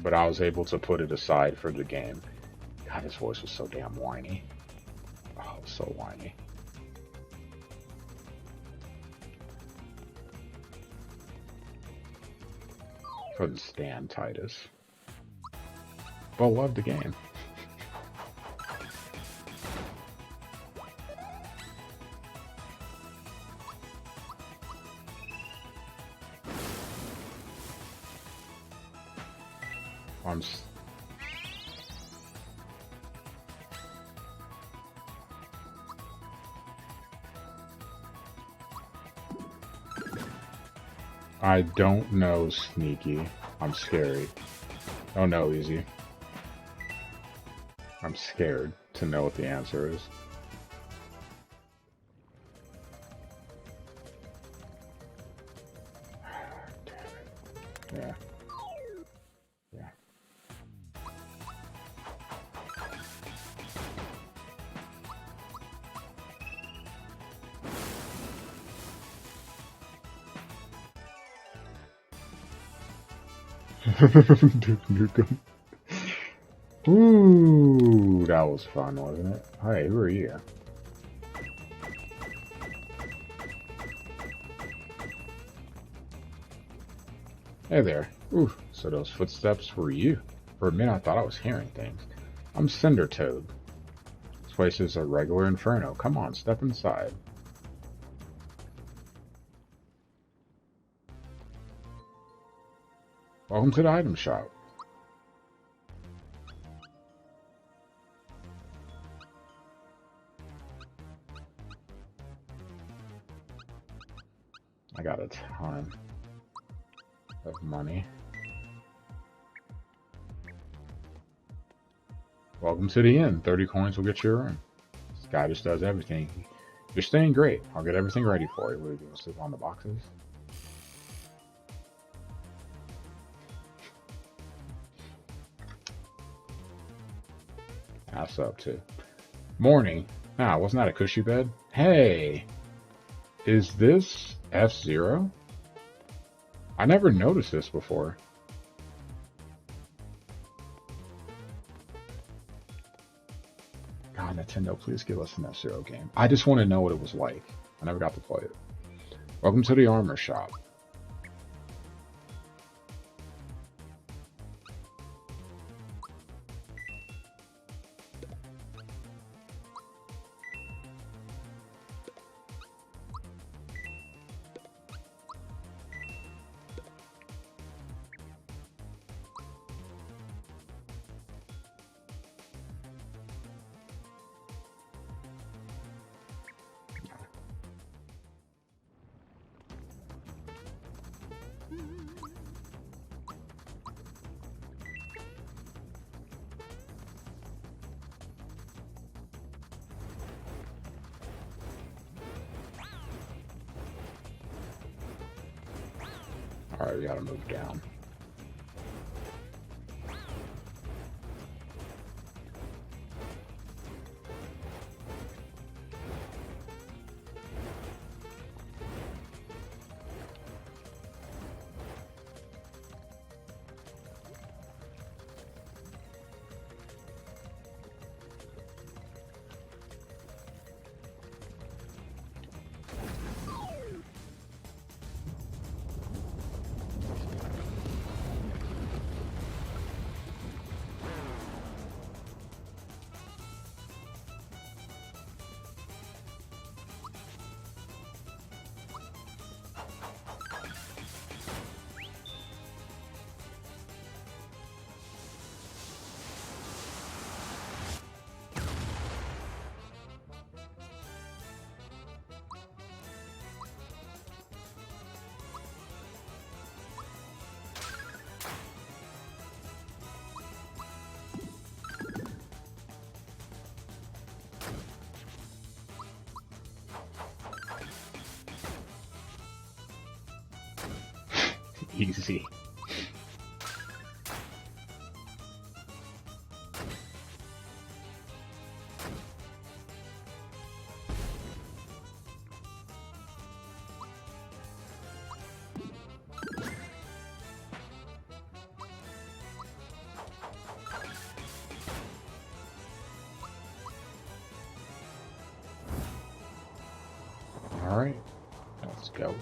But I was able to put it aside for the game. God, his voice was so damn whiny. Oh, it was so whiny. Couldn't stand Titus. But loved the game. I don't know Sneaky. I'm scary. Oh no, Easy. I'm scared to know what the answer is. Damn it. Yeah. Yeah. Duke Nukem. Ooh, that was fun, wasn't it? Hey, who are you? Hey there. Ooh, so those footsteps were you. For a minute I thought I was hearing things. I'm Cinder Toad. This place is a regular inferno. Come on, step inside. Welcome to the item shop. I got a ton of money. Welcome to the inn. 30 coins will get you a room. This guy just does everything. You're staying great. I'll get everything ready for you. What are you going to sleep on the boxes? That's up too. Morning. Ah, wasn't that a cushy bed? Hey! Is this F-Zero? I never noticed this before. God, Nintendo, please give us an F-Zero game. I just want to know what it was like. I never got to play it. Welcome to the armor shop. Alright, we gotta move down. Easy. All right, let's go.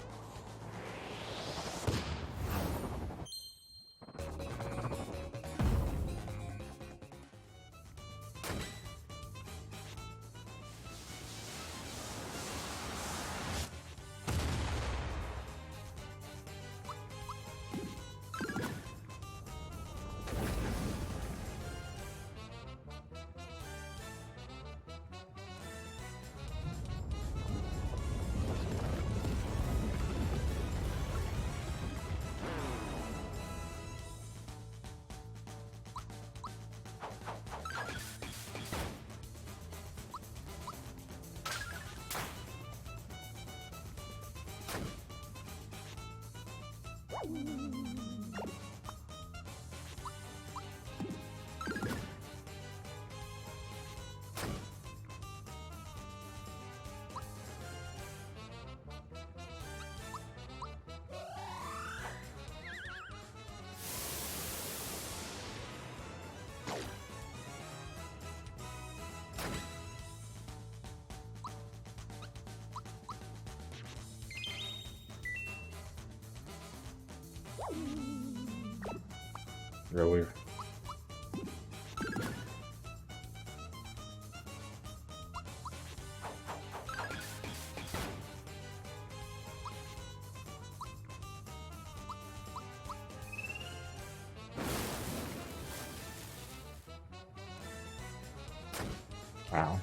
Really? Wow.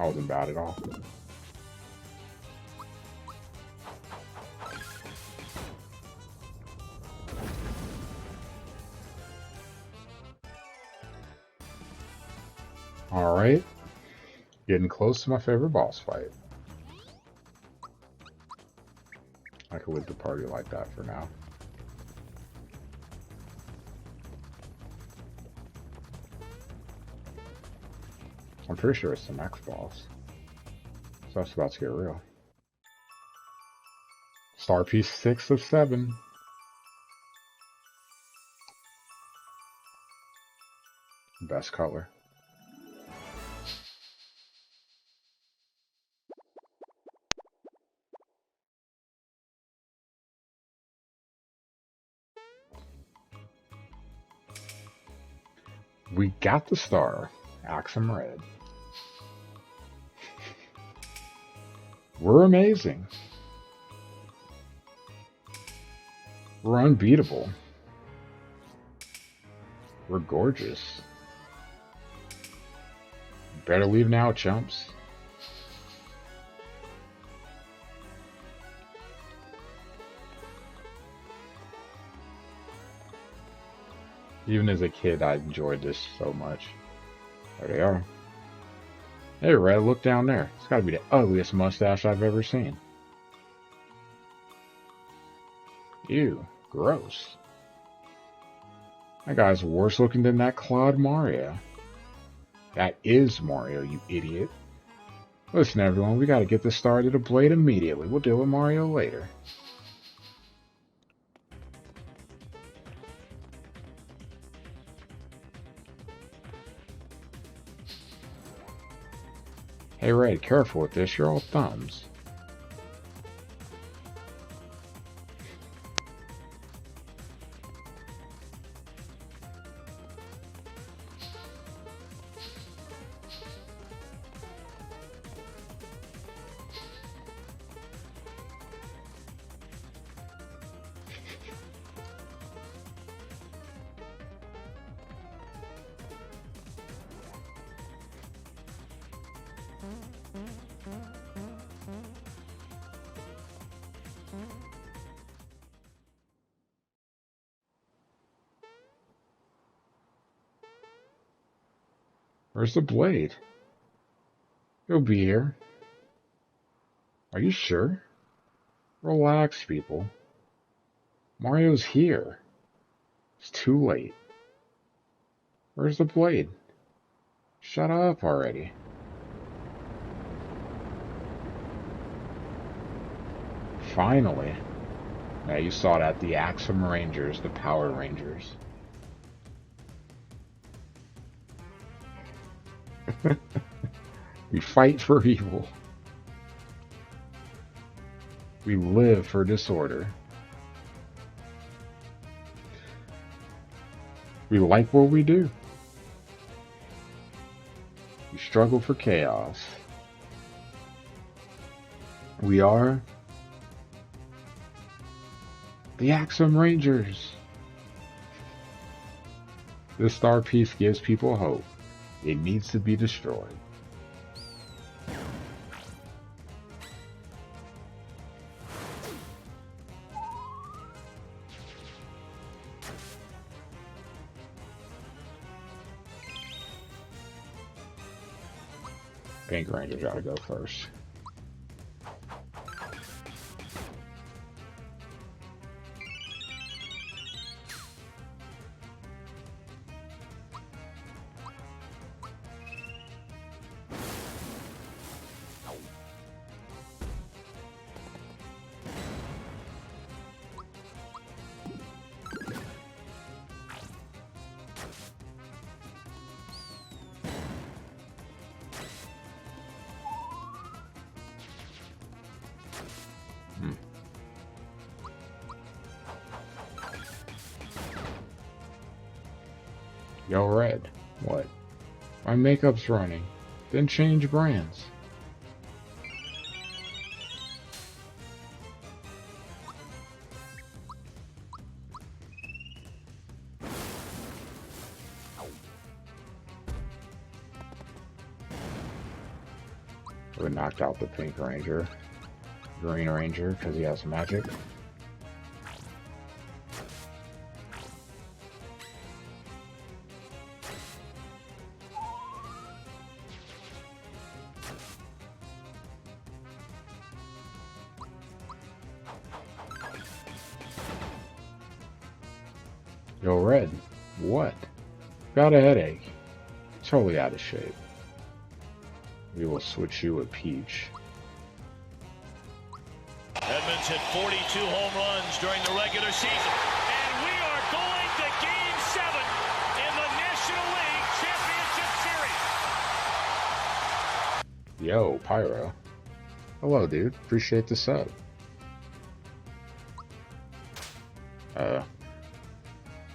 That wasn't bad at all. Alright. Getting close to my favorite boss fight. I could leave the party like that for now. I'm pretty sure it's the next boss. So that's about to get real. Star piece 6 of 7. Best color. We got the star. Axum Red. We're amazing. We're unbeatable. We're gorgeous. Better leave now, chumps. Even as a kid, I enjoyed this so much. There they are. Hey, Red, look down there. It's gotta be the ugliest mustache I've ever seen. Ew, gross. That guy's worse looking than that Claude Mario. That is Mario, you idiot. Listen, everyone, we gotta get this star to the blade immediately. We'll deal with Mario later. Hey, Red, careful with this. You're all thumbs. Where's the blade? He'll be here. Are you sure? Relax, people. Mario's here. It's too late. Where's the blade? Shut up already. Finally. Now you saw it at the Axum Rangers, the Power Rangers. We fight for evil. We live for disorder. We like what we do. We struggle for chaos. We are the Axum Rangers. This star piece gives people hope. It needs to be destroyed. Pink Ranger gotta go first. Yo, Red. What? My makeup's running. Then change brands. So we knocked out the Pink Ranger. Green Ranger, because he has magic. Yo, Red, what? Got a headache. Totally out of shape. We will switch you with Peach. Edmonds hit 42 home runs during the regular season. And we are going to Game 7 in the National League Championship Series. Yo, Pyro. Hello, dude. Appreciate the sub.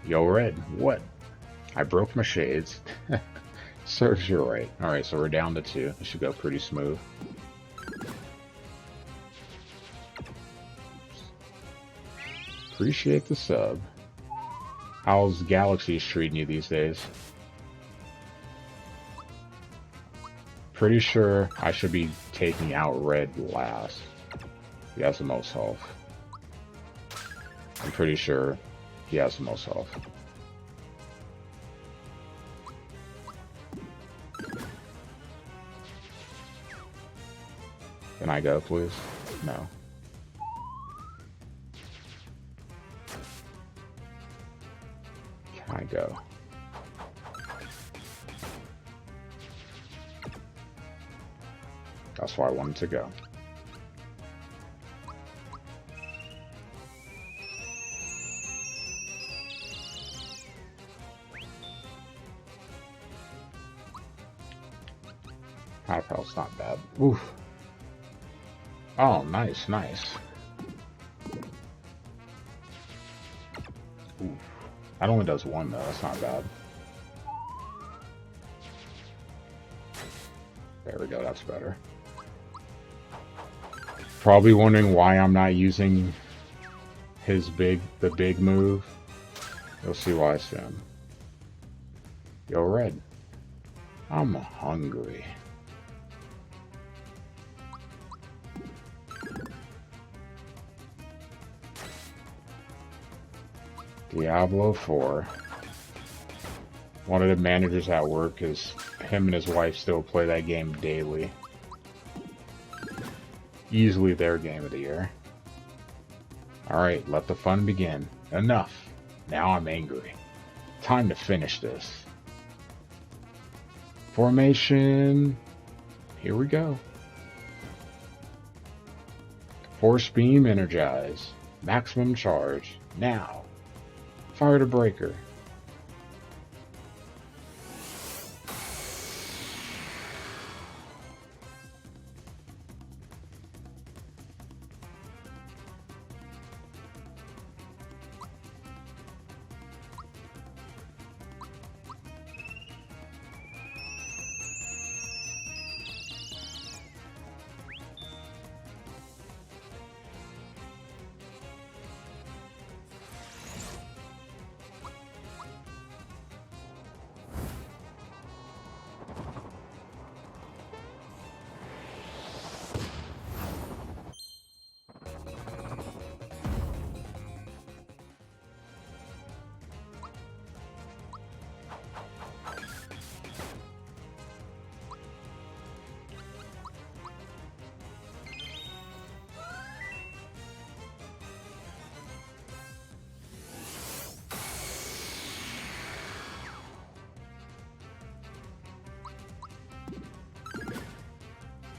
Yo, Red, what? I broke my shades. Serves you right. Alright, so we're down to 2. This should go pretty smooth. Appreciate the sub. How's Galaxy treating you these days? Pretty sure I should be taking out Red last. He has the most health. I'm pretty sure he has the most health. Can I go, please? No. Can I go? That's why I wanted to go. Half health's not bad. Oof. Oh, nice, nice. Oof. That only does 1 though, that's not bad. There we go, that's better. Probably wondering why I'm not using the big move. You'll see why soon. Yo, Red. I'm hungry. Diablo 4. One of the managers at work is him and his wife still play that game daily. Easily their game of the year. Alright, let the fun begin. Enough. Now I'm angry. Time to finish this. Formation. Here we go. Force beam energize. Maximum charge. Now. Fire the breaker.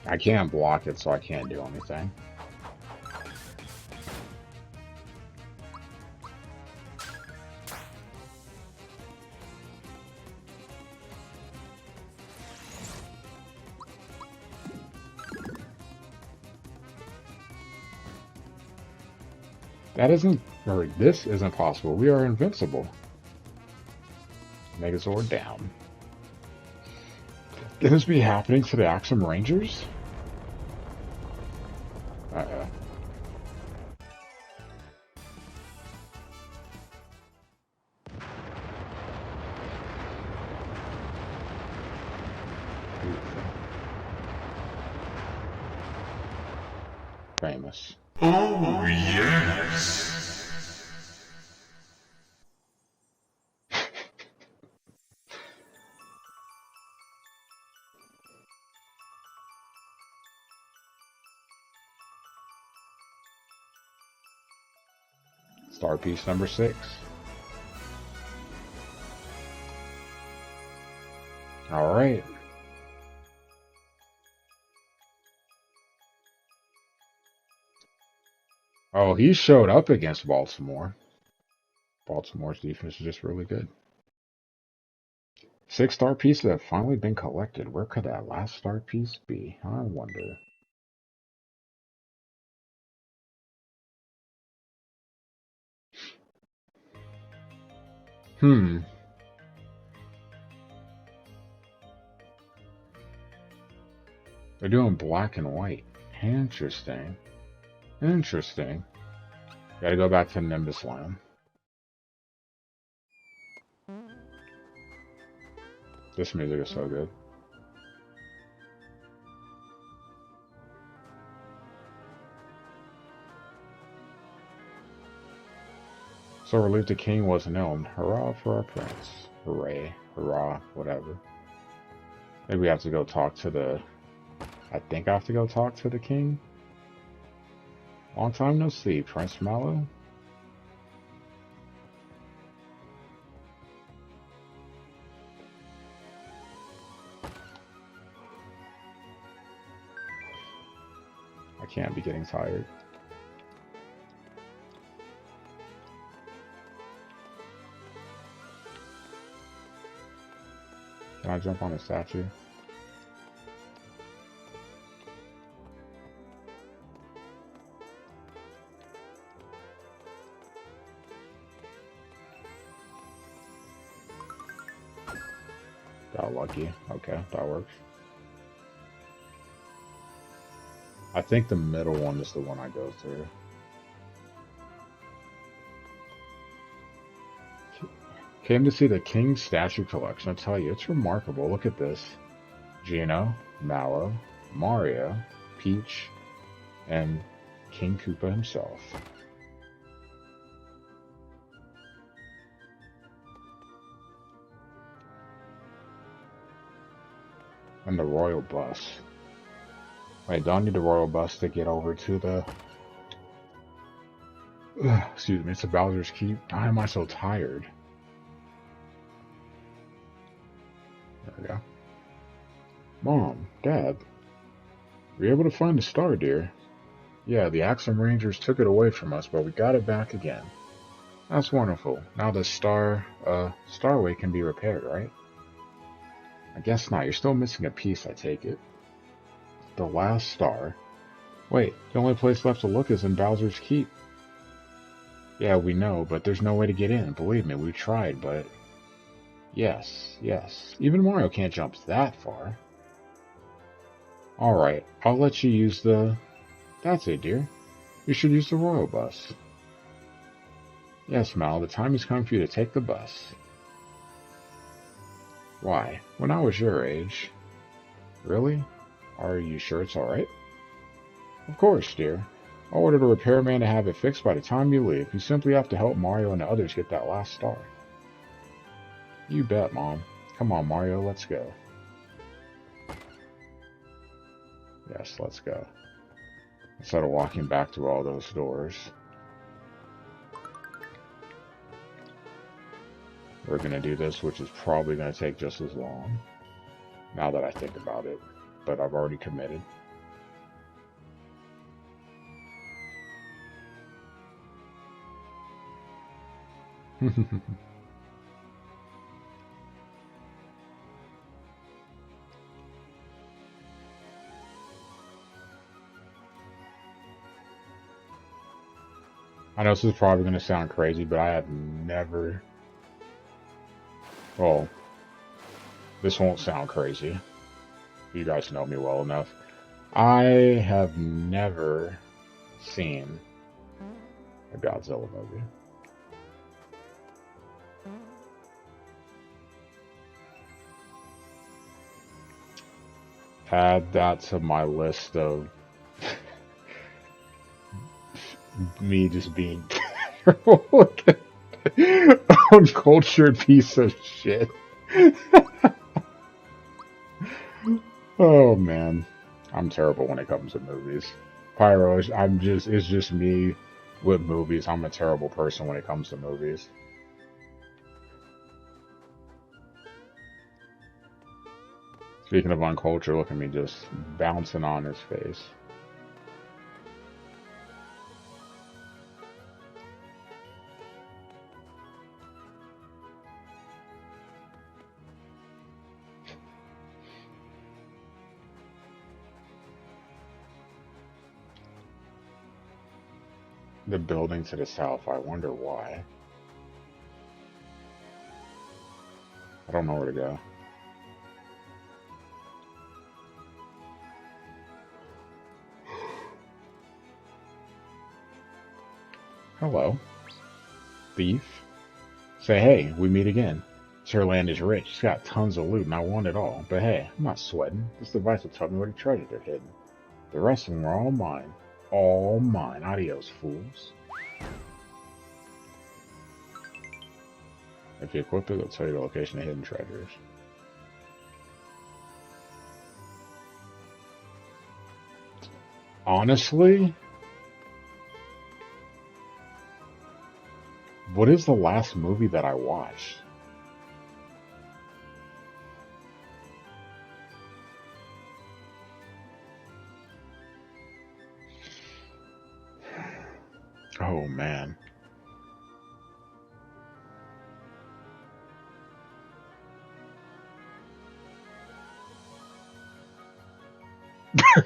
I can't block it, so I can't do anything. That isn't, or this isn't possible. We are invincible. Megazord down. Can this be happening to the Axum Rangers? Uh-oh. famous. Oh, yes. Star piece number 6. Alright. Oh, he showed up against Baltimore. Baltimore's defense is just really good. 6 star pieces have finally been collected. Where could that last star piece be? I wonder. They're doing black and white. Interesting. Interesting. Gotta go back to Nimbus Land. This music is so good. So relieved the king was known. Hurrah for our prince. Hooray. Hurrah. Whatever. Maybe we have to go talk to the... I think I have to go talk to the king. Long time no see, Prince Mallow. I can't be getting tired. Can I jump on a statue? Got lucky. Okay, that works. I think the middle one is the one I go through. Came to see the King statue collection. I tell you, it's remarkable. Look at this. Gino, Mallow, Mario, Peach, and King Koopa himself. And the royal bus. Wait, don't need the royal bus to get over to the... excuse me, it's a Bowser's Keep. Why am I so tired? There we go. Mom, Dad, were you able to find the star, dear? Yeah, the Axum Rangers took it away from us, but we got it back again. That's wonderful. Now the Starway can be repaired, right? I guess not. You're still missing a piece, I take it. The last star. Wait, the only place left to look is in Bowser's Keep. Yeah, we know, but there's no way to get in. Believe me, we tried, but... Yes. Even Mario can't jump that far. Alright, I'll let you use the... That's it, dear. You should use the royal bus. Yes, Mal, the time has come for you to take the bus. Why? When I was your age... Really? Are you sure it's alright? Of course, dear. I'll order the repairman to have it fixed by the time you leave. You simply have to help Mario and the others get that last star. You bet, Mom. Come on, Mario, let's go. Yes, let's go. Instead of walking back through all those doors. We're going to do this, which is probably going to take just as long. Now that I think about it. But I've already committed. I know this is probably going to sound crazy, but I have never... Well, this won't sound crazy. You guys know me well enough. I have never seen a Godzilla movie. Add that to my list of me just being uncultured piece of shit. Oh man, I'm terrible when it comes to movies. Pyro, it's just me with movies. I'm a terrible person when it comes to movies. Speaking of uncultured, look at me just bouncing on his face. The building to the south, I wonder why. I don't know where to go. Hello, thief. Say hey, we meet again. Sir Land is rich, he's got tons of loot and I want it all. But hey, I'm not sweating. This device will tell me where the treasures are hidden. The rest of them are all mine. All mine. Adios, fools. If you equip it, it'll tell you the location of hidden treasures. Honestly, what is the last movie that I watched? Oh man.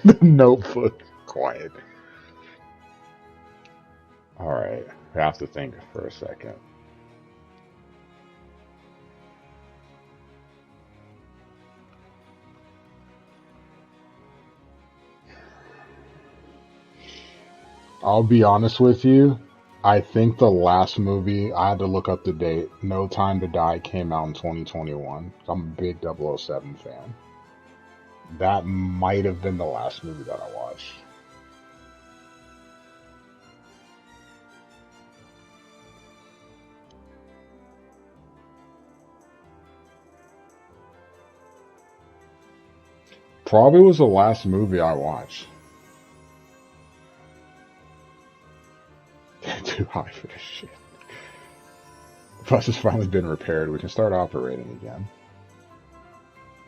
The Notebook. Quiet. Alright, I have to think for a second. I'll be honest with you. I think the last movie, I had to look up the date. No Time to Die came out in 2021. I'm a big 007 fan. That might have been the last movie that I watched. Probably was the last movie I watched. Too high for this shit. The bus has finally been repaired. We can start operating again.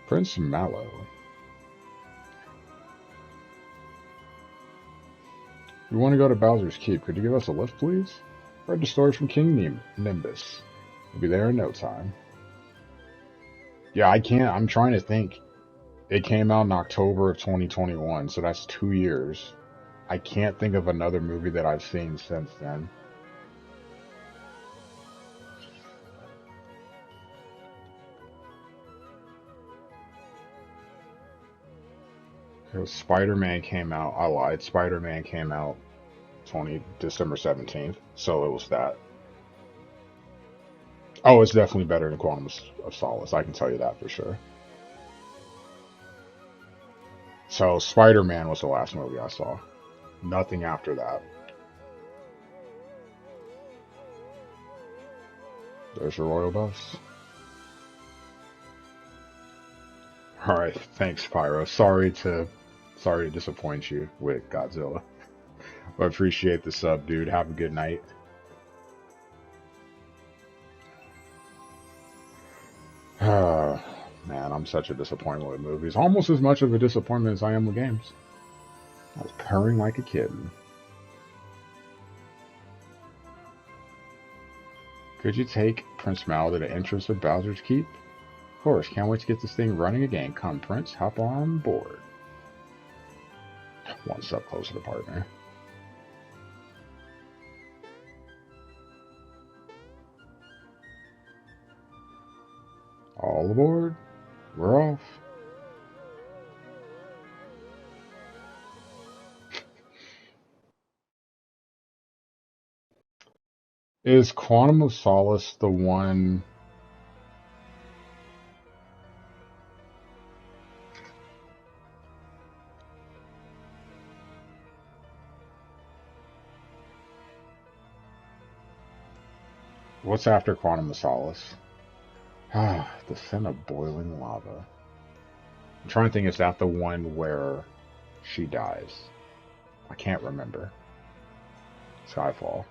Prince Mallow. We want to go to Bowser's Keep. Could you give us a lift, please? Read the story from King Nimbus. We'll be there in no time. Yeah, I can't. I'm trying to think. It came out in October of 2021, so that's 2 years. I can't think of another movie that I've seen since then. Spider-Man came out. I lied. Spider-Man came out December 17th, so it was that. Oh, it's definitely better than Quantum of Solace. I can tell you that for sure. So Spider-Man was the last movie I saw. Nothing after that. There's your royal bus. Alright, thanks Pyro. Sorry to disappoint you with Godzilla. I appreciate the sub, dude. Have a good night. Man, I'm such a disappointment with movies. Almost as much of a disappointment as I am with games. I was purring like a kitten. Could you take Prince Mal to the entrance of Bowser's Keep? Of course, can't wait to get this thing running again. Come, Prince, hop on board. One step closer to partner. All aboard. We're off. Is Quantum of Solace the one... What's after Quantum of Solace? Ah, the scent of boiling lava. I'm trying to think, is that the one where she dies? I can't remember. Skyfall.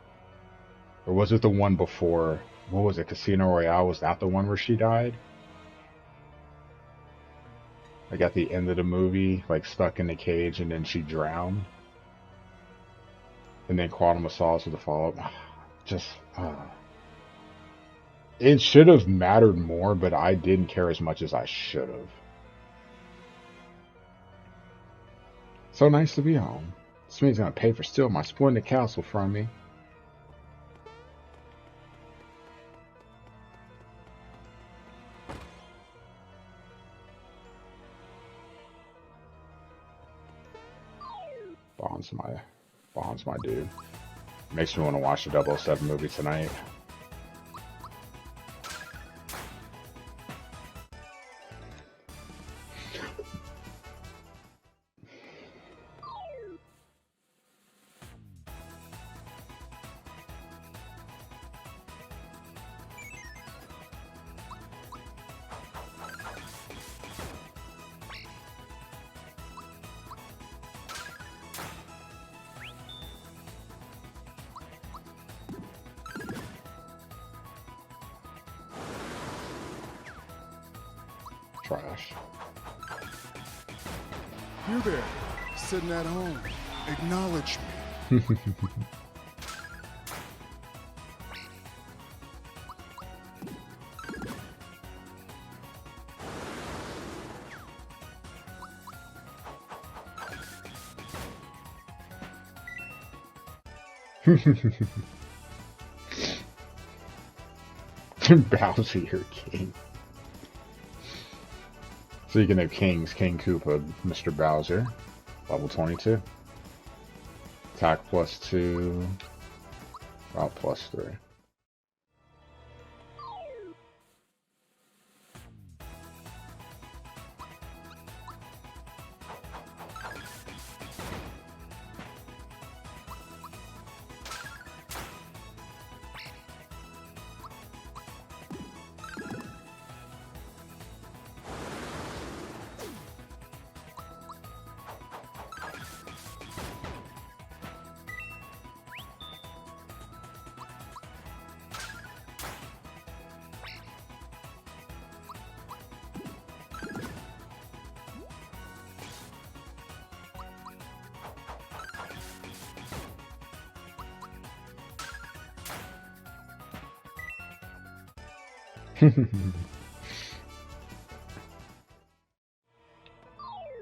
Or was it the one before? What was it? Casino Royale? Was that the one where she died? Like at the end of the movie, like stuck in the cage and then she drowned? And then Quantum of Solace with the follow-up. Just, it should have mattered more, but I didn't care as much as I should have. So nice to be home. This means I'm gonna pay for stealing my splendid castle from me. Bond's my dude. Makes me want to watch the 007 movie tonight. Trash. You there, sitting at home. Acknowledge me. Bowser, your king. Speaking of kings, King Koopa, Mr. Bowser, level 22. Attack +2, about +3.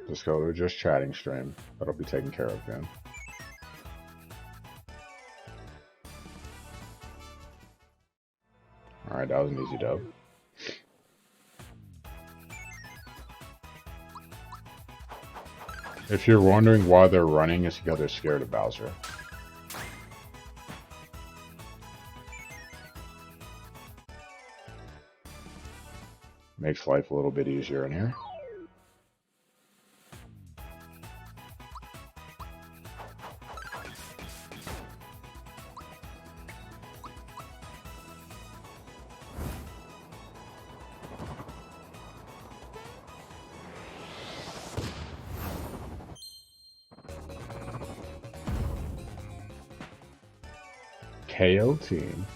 Just go to just chatting stream. That'll be taken care of then. Alright, that was an easy dub. If you're wondering why they're running, it's because they're scared of Bowser. Makes life a little bit easier in here. KO team.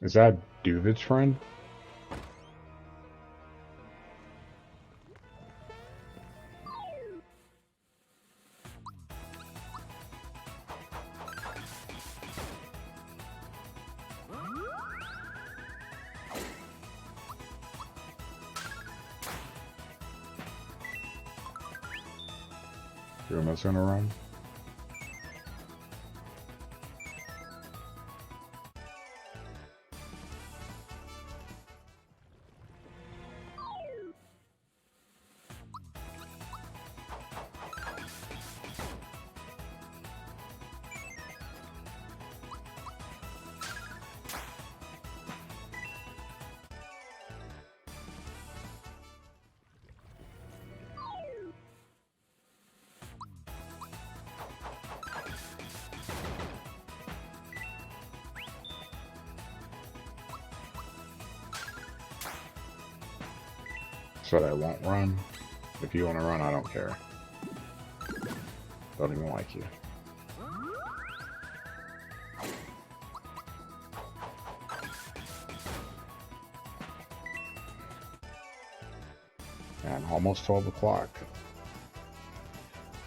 Is that Duvid's friend? You're messing around? Said I won't run. If you want to run, I don't care. Don't even like you. And almost 12 o'clock.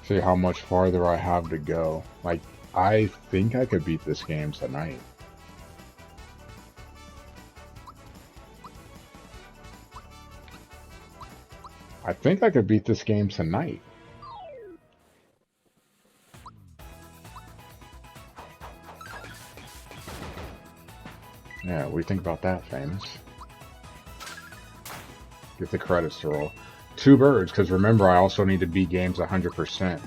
See how much farther I have to go. Like, I think I could beat this game tonight. I think I could beat this game tonight. Yeah, what do you think about that, Famous? Get the credits to roll. 2 birds, because remember, I also need to beat games 100%.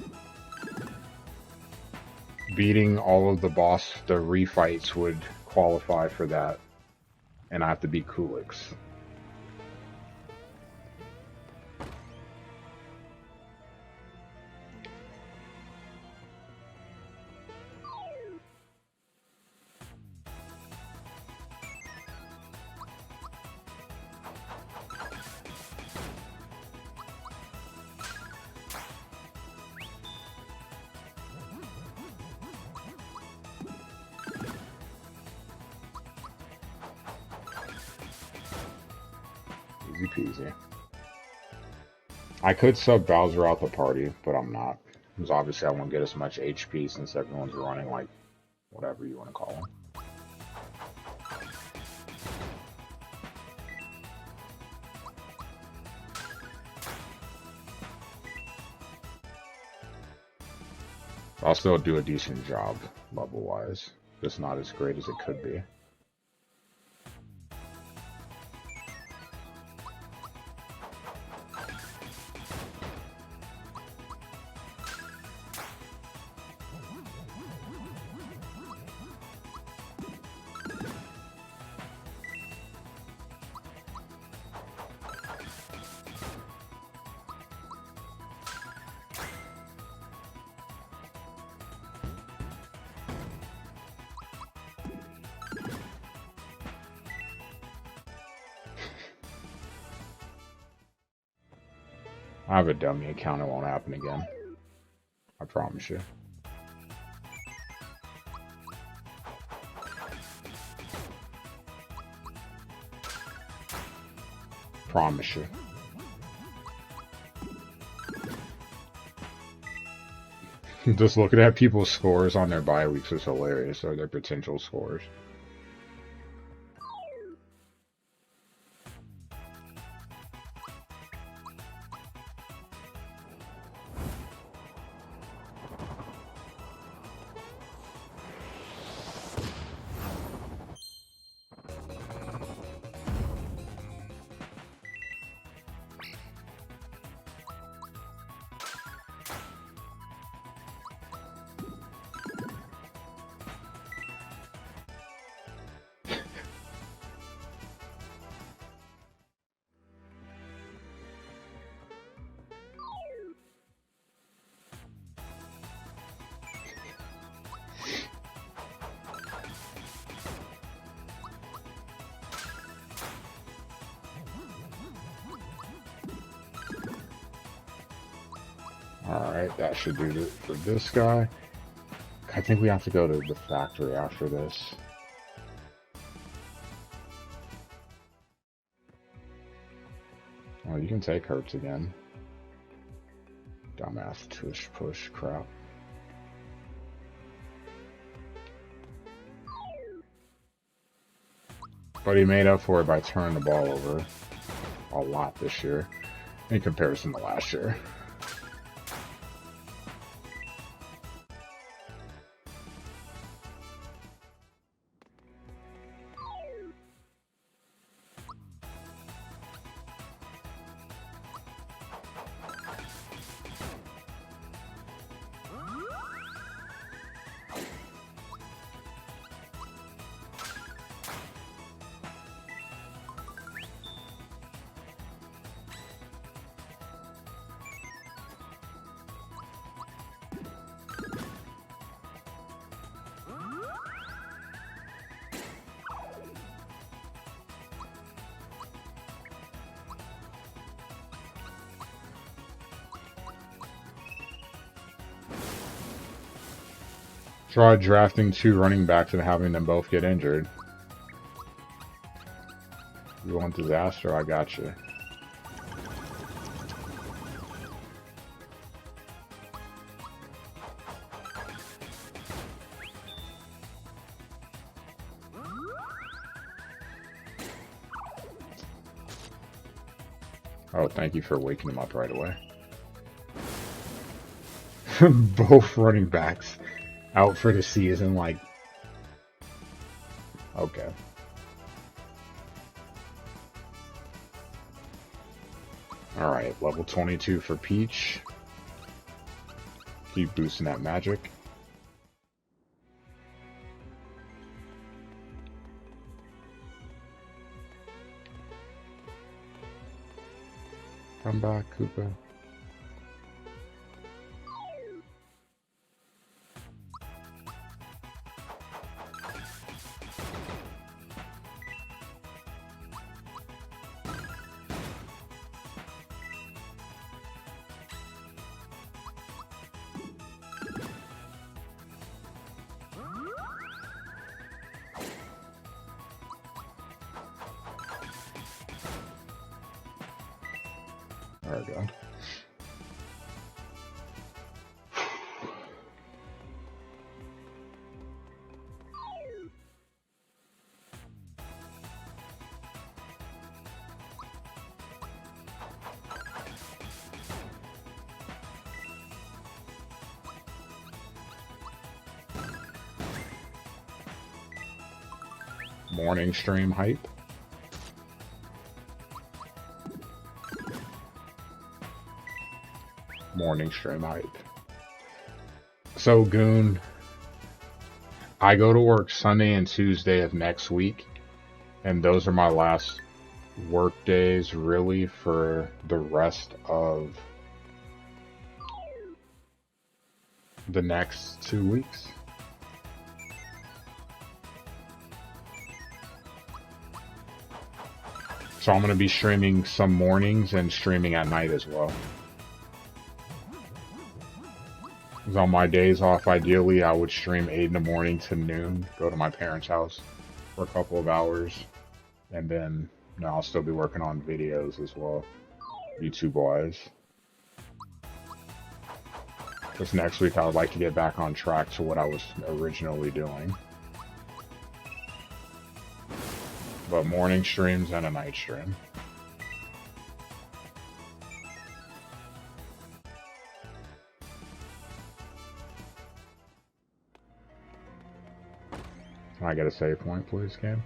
Beating all of the refights would qualify for that. And I have to beat Kulix. Easy peasy. I could sub Bowser out the party, but I'm not. Because obviously I won't get as much HP since everyone's running like whatever you want to call them. I'll still do a decent job level-wise. Just not as great as it could be. I have a dummy account, it won't happen again. I promise you. Promise you. Just looking at people's scores on their bye weeks is hilarious, or their potential scores. Alright, that should do it for this guy. I think we have to go to the factory after this. Oh, you can take Hertz again. Dumbass tush push crap. But he made up for it by turning the ball over a lot this year in comparison to last year. Try drafting 2 running backs and having them both get injured. You want disaster? I got you. Oh, thank you for waking him up right away. Both running backs out for the season, like... Okay. Alright, level 22 for Peach. Keep boosting that magic. Come back, Koopa. There we go. Morning stream hype. Morning stream hype. So, Goon, I go to work Sunday and Tuesday of next week, and those are my last work days, really, for the rest of the next 2 weeks. So I'm going to be streaming some mornings and streaming at night as well. Because on my days off, ideally, I would stream 8 in the morning to noon, go to my parents' house for a couple of hours, and then I'll still be working on videos as well, YouTube-wise. Because next week, I would like to get back on track to what I was originally doing. But morning streams and a night stream. Can I get a save point, please, game?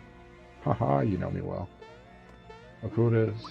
Haha, you know me well. Look who it is.